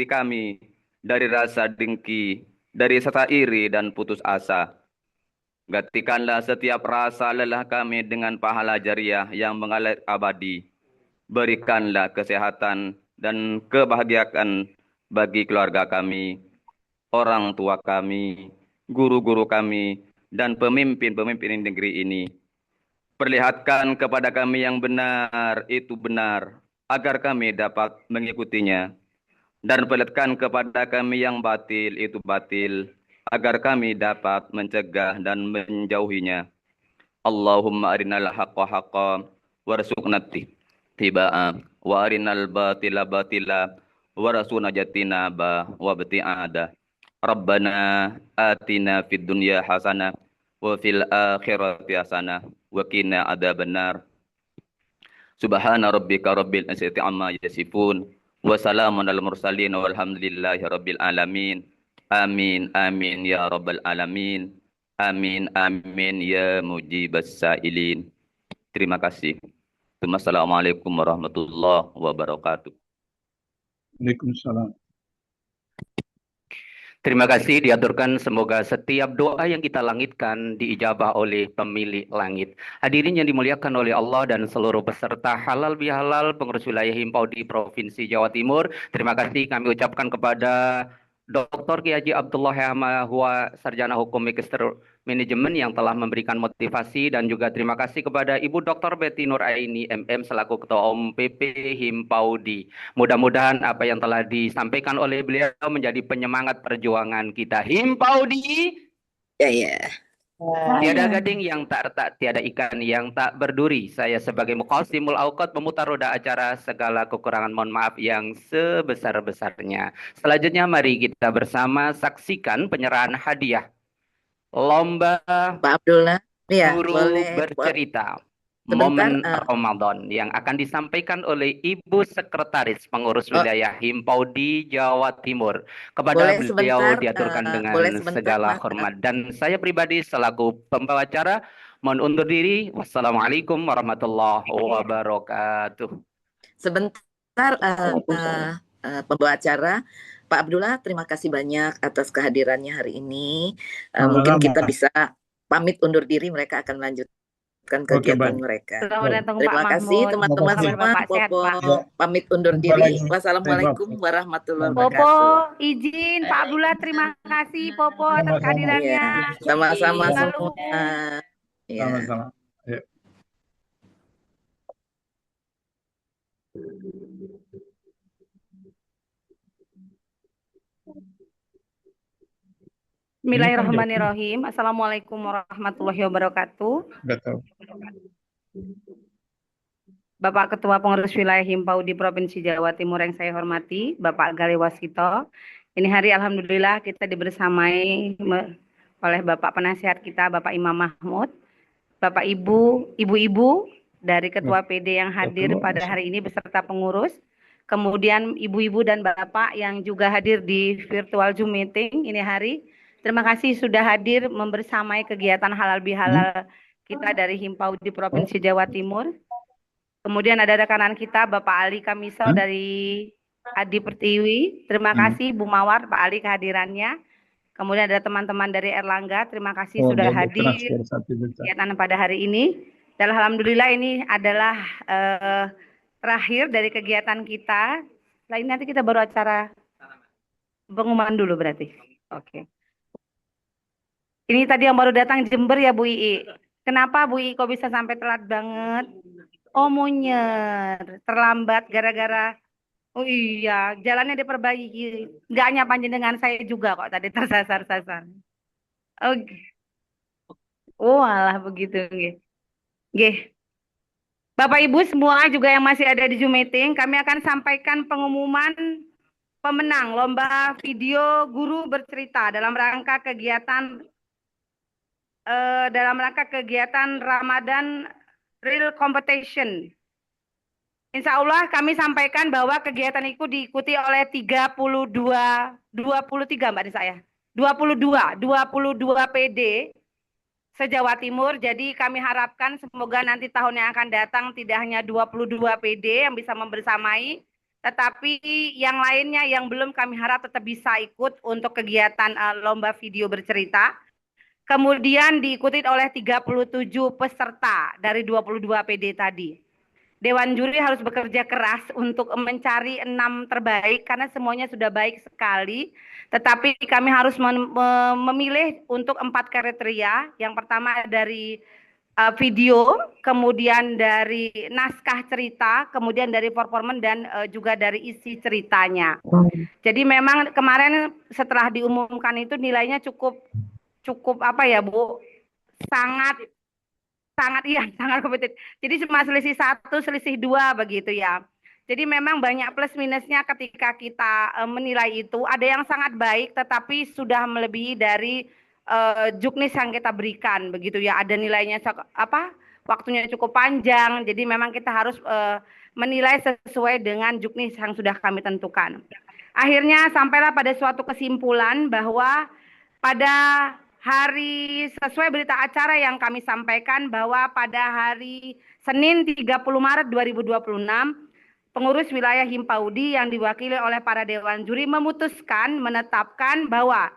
kami dari rasa dengki, dari rasa iri dan putus asa. Gantikanlah setiap rasa lelah kami dengan pahala jariah yang mengalir abadi. Berikanlah kesehatan dan kebahagiaan bagi keluarga kami, orang tua kami, guru-guru kami, dan pemimpin-pemimpin negeri ini. Perlihatkan kepada kami yang benar itu benar, agar kami dapat mengikutinya. Dan perlihatkan kepada kami yang batil itu batil, agar kami dapat mencegah dan menjauhinya. Allahumma arinal haqqa haqqa warzuqna tibaa wa arinal batila batila warzuqna jatinaba wa bti'ada. Rabbana atina fid dunya hasanah wa fil akhirati hasanah wa qina adzabannar. Subhana rabbika rabbil izzati amma yasifun wa salamun alal mursalin walhamdulillahi rabbil alamin. Amin amin ya rabbal alamin. Amin amin ya mujibas sailin. Terima kasih. Assalamualaikum warahmatullahi wabarakatuh. Waalaikumsalam. Terima kasih, diaturkan semoga setiap doa yang kita langitkan diijabah oleh pemilik langit. Hadirin yang dimuliakan oleh Allah dan seluruh peserta halal bihalal pengurus wilayah Himpaudi Provinsi Jawa Timur. Terima kasih kami ucapkan kepada Dr. Kiai Haji Abdullah Hamahua, Sarjana Hukum Magister Manajemen yang telah memberikan motivasi, dan juga terima kasih kepada Ibu Dr. Betty Nur Aini MM selaku Ketua Umum PP Himpaudi. Mudah-mudahan apa yang telah disampaikan oleh beliau menjadi penyemangat perjuangan kita. Himpaudi. Ya. Tiada gading yang tak retak, tiada ikan yang tak berduri. Saya sebagai Muqasimul Auqat memutar roda acara, segala kekurangan mohon maaf yang sebesar-besarnya. Selanjutnya mari kita bersama saksikan penyerahan hadiah lomba Pak Abdullah, ya, guru boleh bercerita sebentar, momen Ramadan yang akan disampaikan oleh Ibu Sekretaris Pengurus Wilayah Himpaudi Jawa Timur. Kepada boleh beliau sebentar, diaturkan dengan boleh sebentar, segala Mas. hormat. Dan saya pribadi selaku pembawa acara mohon undur diri. Wassalamualaikum warahmatullahi wabarakatuh. Sebentar, pembawa acara Pak Abdullah, terima kasih banyak atas kehadirannya hari ini. Mungkin kita bisa pamit undur diri, mereka akan lanjutkan kegiatan mereka. Terima kasih teman-teman semua. Popo pamit undur diri. Wassalamualaikum warahmatullahi wabarakatuh. Popo izin Pak Abdullah, terima kasih Popo atas kehadirannya. Sama-sama semua. Ya. Sama-sama. Bismillahirrahmanirrahim. Assalamualaikum warahmatullahi wabarakatuh. Betul. Bapak Ketua Pengurus Wilayah Himpaudi Provinsi Jawa Timur yang saya hormati, Bapak Gali Wasito. Ini hari alhamdulillah kita dibersamai oleh Bapak Penasihat kita, Bapak Imam Mahmud, Bapak Ibu-ibu dari Ketua PD yang hadir pada hari ini beserta pengurus, kemudian ibu-ibu dan bapak yang juga hadir di virtual Zoom meeting ini hari. Terima kasih sudah hadir membersamai kegiatan halal bihalal kita dari Himpaudi Provinsi Jawa Timur. Kemudian ada rekanan kita Bapak Ali Kamiso dari Adi Pertiwi. Terima kasih Bu Mawar, Pak Ali kehadirannya. Kemudian ada teman-teman dari Erlangga, terima kasih Oh, sudah dia hadir transfer 1 juta. kegiatan pada hari ini. Dan alhamdulillah ini adalah terakhir dari kegiatan kita. Setelah ini nanti kita baru acara pengumuman dulu berarti. Oke. Ini tadi yang baru datang Jember ya Bu Ii. Kenapa Bu Ii kok bisa sampai telat banget? Oh munyer, terlambat gara-gara. Oh iya, jalannya diperbaiki. Nggak hanya panjenengan saya juga kok tadi tersasar-sasar. Oke. Oh alah begitu nggih. Nggih. Bapak Ibu semua juga yang masih ada di Zoom meeting, kami akan sampaikan pengumuman pemenang lomba video guru bercerita dalam rangka kegiatan Ramadan Real Competition. Insya Allah kami sampaikan bahwa kegiatan itu diikuti oleh 23 Mbak Desa ya. 22 PD se-Jawa Timur. Jadi kami harapkan semoga nanti tahun yang akan datang tidak hanya 22 PD yang bisa membersamai, tetapi yang lainnya yang belum kami harap tetap bisa ikut untuk kegiatan lomba video bercerita. Kemudian diikuti oleh 37 peserta dari 22 PD tadi. Dewan juri harus bekerja keras untuk mencari 6 terbaik karena semuanya sudah baik sekali. Tetapi kami harus memilih untuk 4 kriteria. Yang pertama dari video, kemudian dari naskah cerita, kemudian dari performance dan juga dari isi ceritanya. Jadi memang kemarin setelah diumumkan itu nilainya cukup apa ya Bu? Sangat kompetitif. Jadi cuma selisih 1, selisih 2 begitu ya. Jadi memang banyak plus minusnya ketika kita menilai itu. Ada yang sangat baik tetapi sudah melebihi dari juknis yang kita berikan begitu ya. Ada nilainya waktunya cukup panjang. Jadi memang kita harus menilai sesuai dengan juknis yang sudah kami tentukan. Akhirnya sampailah pada suatu kesimpulan bahwa pada hari sesuai berita acara yang kami sampaikan bahwa pada hari Senin 30 Maret 2026 pengurus wilayah Himpaudi yang diwakili oleh para dewan juri menetapkan bahwa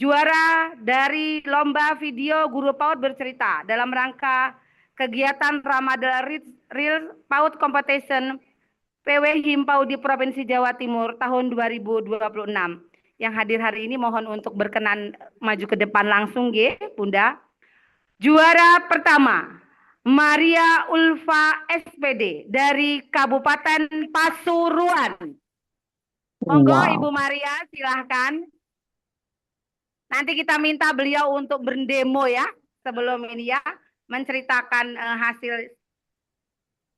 juara dari lomba video guru PAUD bercerita dalam rangka kegiatan Ramadan Real PAUD Competition PW Himpaudi Provinsi Jawa Timur tahun 2026. Yang hadir hari ini mohon untuk berkenan maju ke depan langsung nggih, Bunda. Juara pertama, Maria Ulfa SPD dari Kabupaten Pasuruan. Monggo Ibu Maria silahkan. Nanti kita minta beliau untuk berdemo ya sebelum ini ya menceritakan hasil.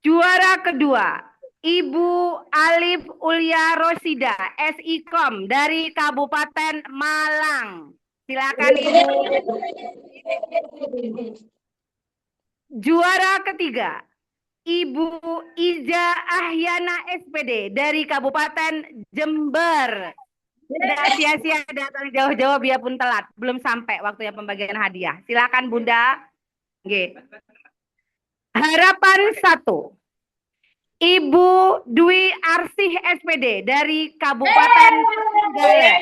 Juara kedua, Ibu Alif Ulia Rosida, SIKOM dari Kabupaten Malang. Silakan Ibu. Juara ketiga, Ibu Iza Ahyana SPD dari Kabupaten Jember. Tidak sia-sia datang jauh-jauh biarpun telat, belum sampai waktunya pembagian hadiah. Silakan Bunda. Oke. Harapan 1. Ibu Dwi Arsih SPD dari Kabupaten Trenggalek.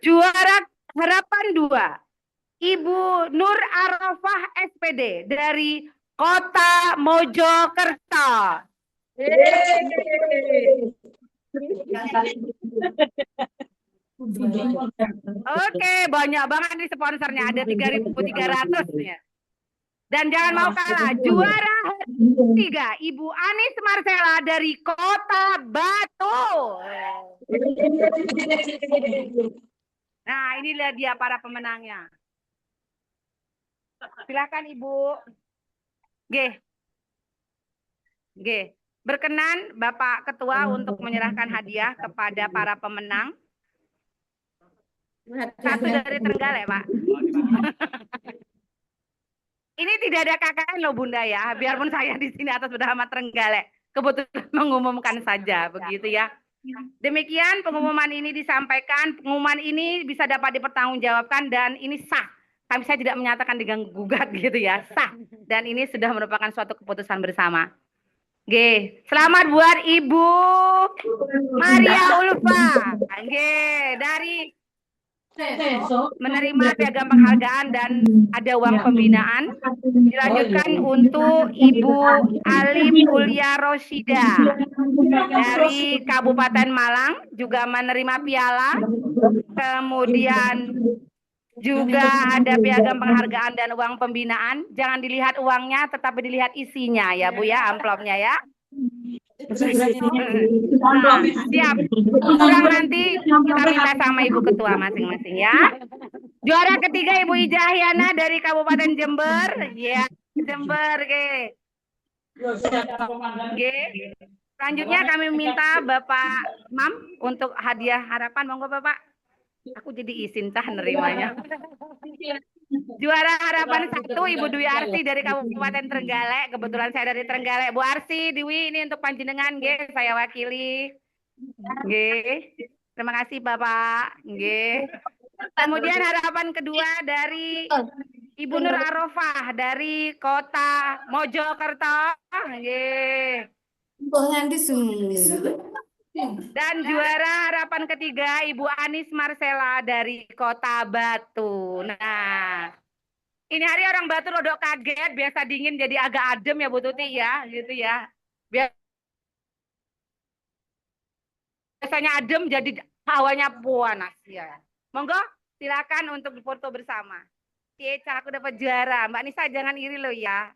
Juara harapan 2. Ibu Nur Arafah SPD dari Kota Mojokerto. Oke, banyak banget nih sponsornya, ada 3.300-nya. Dan jangan mau kalah, juara 3, Ibu Anis Marcella dari Kota Batu. Nah, inilah dia para pemenangnya. Silakan Ibu. G. Berkenan Bapak Ketua untuk menyerahkan hadiah kepada para pemenang. 1 dari Trenggalek, Pak. Ini tidak ada KKN loh Bunda ya, biarpun saya di sini atas nama Trenggalek, kebetulan mengumumkan saja begitu ya. Demikian pengumuman ini disampaikan, pengumuman ini bisa dapat dipertanggungjawabkan dan ini sah. Saya tidak menyatakan diganggu gugat gitu ya, sah. Dan ini sudah merupakan suatu keputusan bersama. Nggih, selamat buat Ibu Maria Ulfa. Nggih, dari menerima piagam penghargaan dan ada uang pembinaan. Dilanjutkan untuk Ibu Alif Ulia Rosida dari Kabupaten Malang juga menerima piala. Kemudian juga ada piagam penghargaan dan uang pembinaan. Jangan dilihat uangnya, tetapi dilihat isinya ya Bu ya, amplopnya ya. Nah, siap. Kurang nanti kita minta sama Ibu Ketua masing-masing ya. Juara ketiga Ibu Ijahyana dari Kabupaten Jember. Ya, Jember, ge. Ge. Selanjutnya kami minta Bapak Mam untuk hadiah harapan. Monggo Bapak. Aku jadi izin tah nerimanya. Juara harapan 1 Ibu Dwi Arsi dari Kabupaten Trenggalek. Kebetulan saya dari Trenggalek. Bu Arsi, Dewi ini untuk panjenengan, nggih, saya wakili. Nggih. Terima kasih Bapak. Nggih. Kemudian harapan kedua dari Ibu Nur Arofah dari Kota Mojokerto. Nggih. Dan juara harapan ketiga Ibu Anis Marcella dari Kota Batu. Nah, ini hari orang Batu rodok kaget, biasa dingin jadi agak adem ya Bu Tuti ya, gitu ya. Biasanya adem jadi hawanya panas ya. Monggo silakan untuk foto bersama. Oke, aku dapat juara. Mbak Nisa jangan iri loh ya.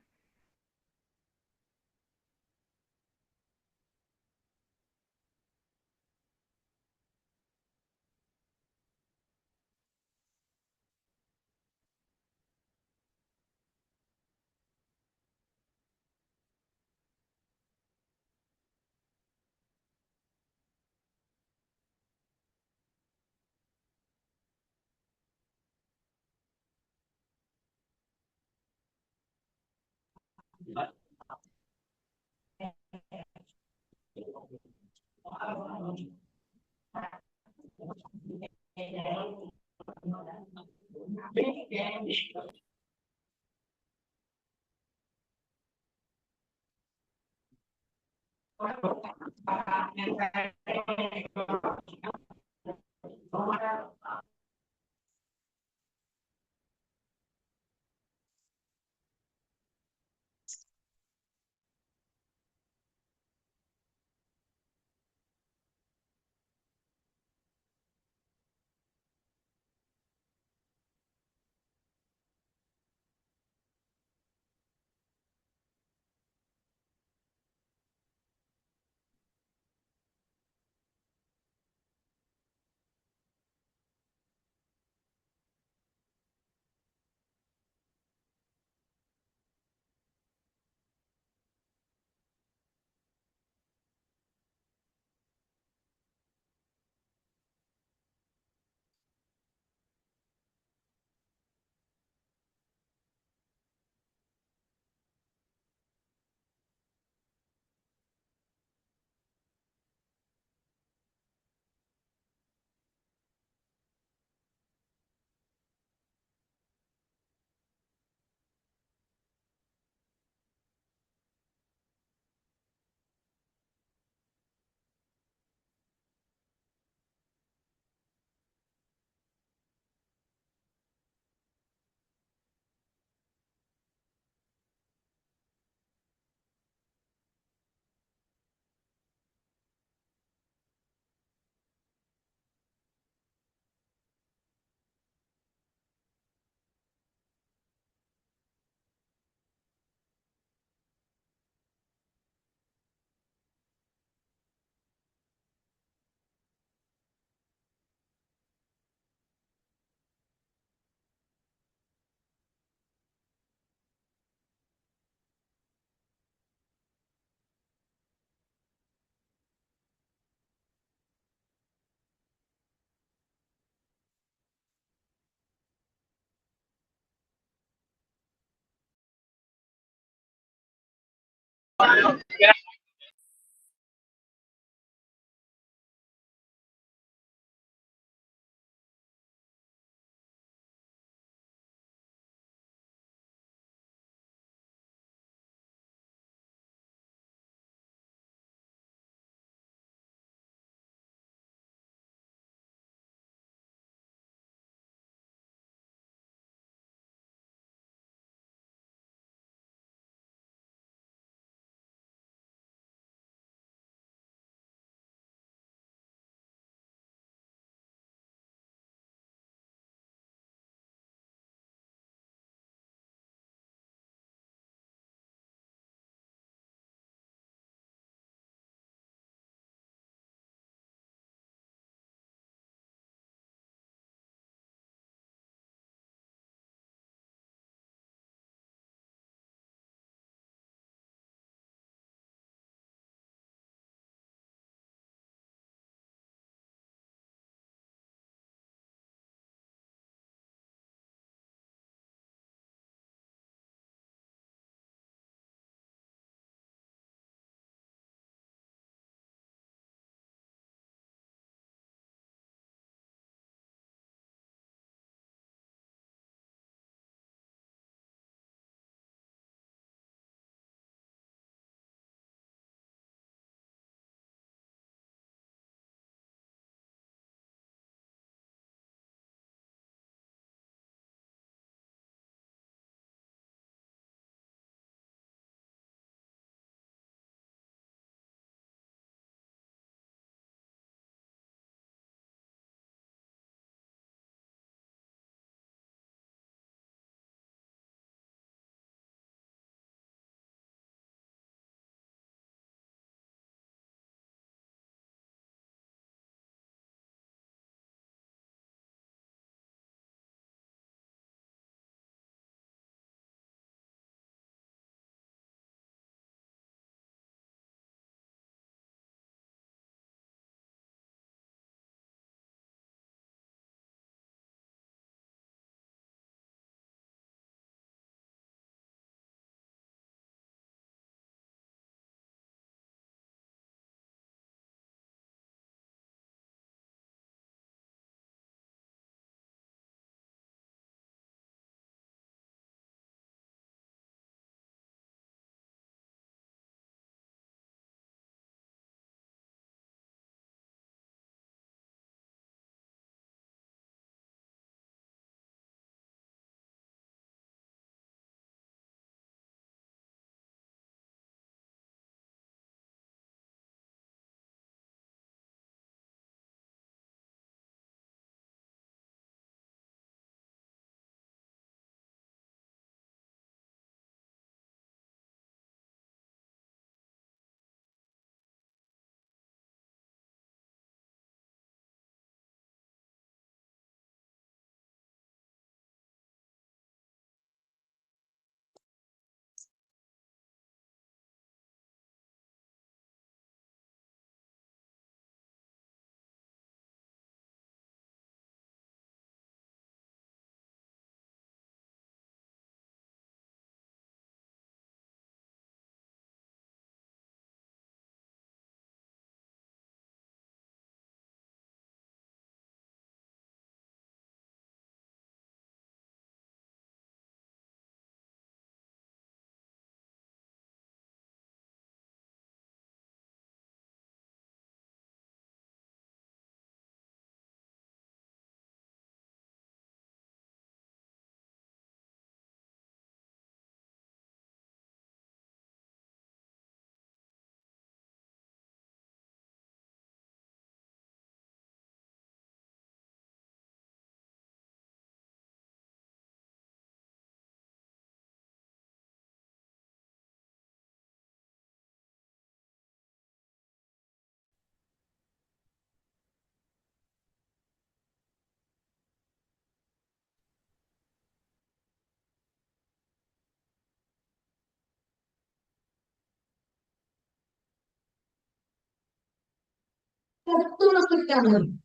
Betul sekali.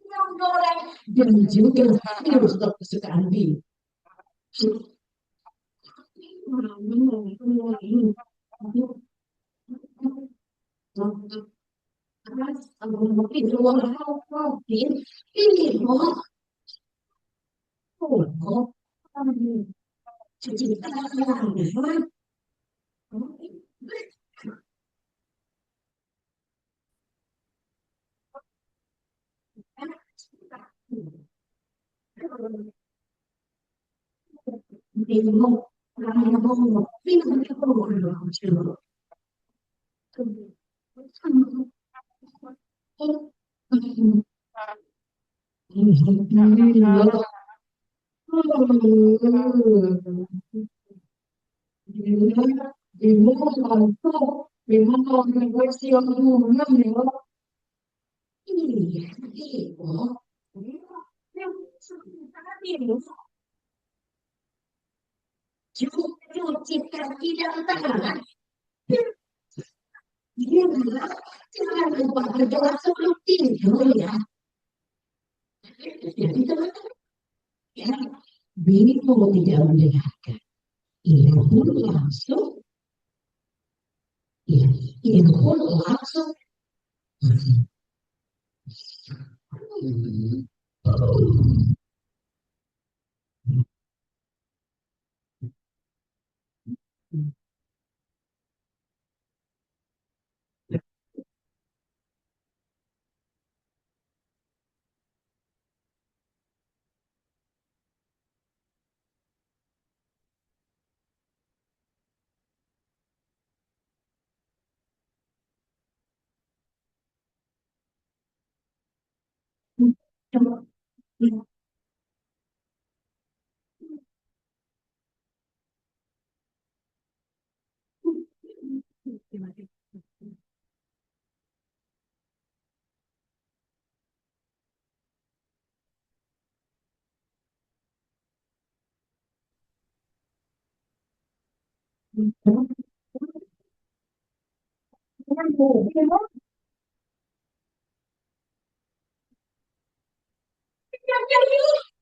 Yang goreng dan juga virus kesukaan Bimo. Cuci kaki dan tangan. Jangan lupa berdoa sebelum tidur ya. Jadi teman-teman, ya, Bimo tidak mendengarkan. Ia pun langsung, ya, ia pun langsung.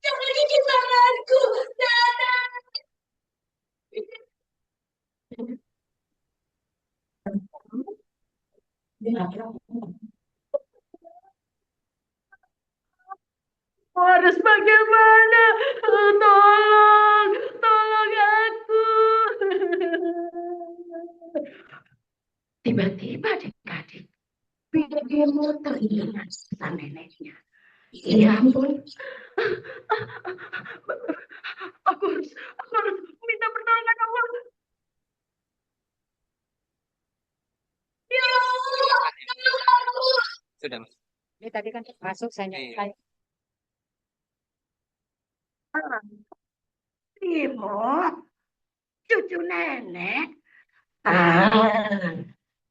Jangan gigit tanganku, Nana. Harus bagaimana? Tolong, tolong aku. Tiba-tiba adik-adik, Bimo teringat pesan neneknya. Ya ampun, Aku harus minta pertolongan Allah. ya Allah, tolong aku. Sudah, Mas. Ini tadi kan masuk saya Iya. Bimo, cucu nenek.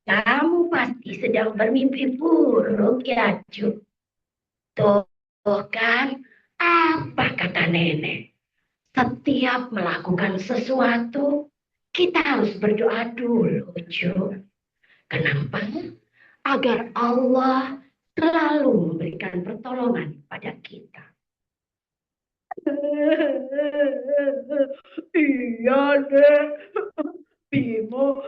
Kamu pasti sedang bermimpi buruk ya, Cu. Tuh kan, apa kata nenek? Setiap melakukan sesuatu, kita harus berdoa dulu, Cu. Kenapa? Agar Allah selalu memberikan pertolongan pada kita. Iya, Dek. Bimo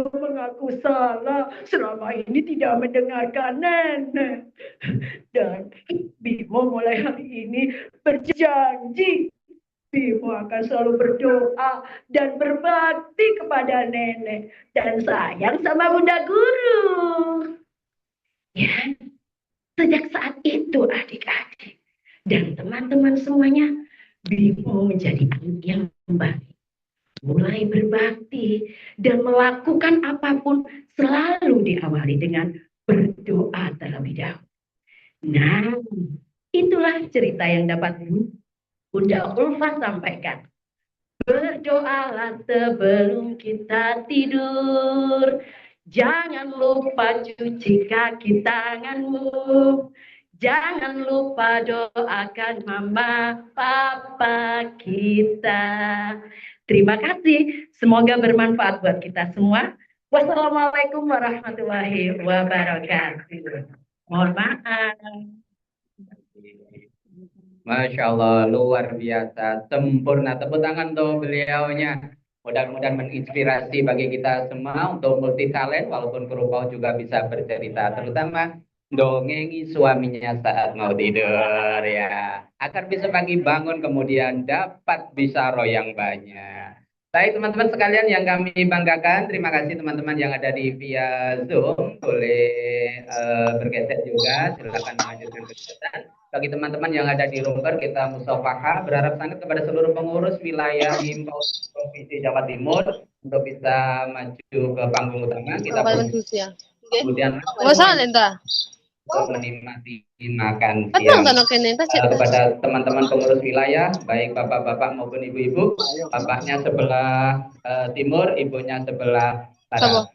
mengaku salah selama ini tidak mendengarkan nenek. Dan Bimo mulai hari ini berjanji Bimo akan selalu berdoa dan berbakti kepada nenek dan sayang sama Bunda Guru. Ya, sejak saat itu adik-adik dan teman-teman semuanya, Bimo menjadi anak yang baik. Mulai berbakti dan melakukan apapun selalu diawali dengan berdoa terlebih dahulu. Nah, itulah cerita yang dapat Bunda Ulfa sampaikan. Berdoalah sebelum kita tidur. Jangan lupa cuci kaki tanganmu. Jangan lupa doakan mama papa kita. Terima kasih. Semoga bermanfaat buat kita semua. Wassalamualaikum warahmatullahi wabarakatuh. Mohon maaf. Masya Allah, luar biasa, sempurna. Tepuk tangan untuk beliaunya. Mudah-mudahan menginspirasi bagi kita semua untuk multi talent, walaupun kerupau juga bisa bercerita, terutama dongengi suaminya saat mau tidur ya, agar bisa pagi bangun kemudian dapat bisyarah yang banyak. Baik teman-teman sekalian yang kami banggakan, terima kasih teman-teman yang ada di via Zoom, boleh bergeser juga, silakan melanjutkan kegiatan. Bagi teman-teman yang ada di Rumber, kita musyawarah berharap sangat kepada seluruh pengurus wilayah Himpau Provinsi Jawa Timur untuk bisa maju ke panggung utama. Kita kemudian untuk menikmati makan siang. Kepada teman-teman pengurus wilayah, baik bapak-bapak maupun ibu-ibu, bapaknya sebelah timur, ibunya sebelah barat.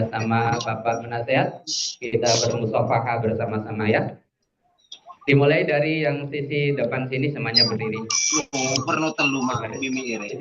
Sama bapak penasehat, kita bermusyawarah bersama-sama ya. Dimulai dari yang sisi depan sini semuanya berdiri. Perlu telu mak mimi ire.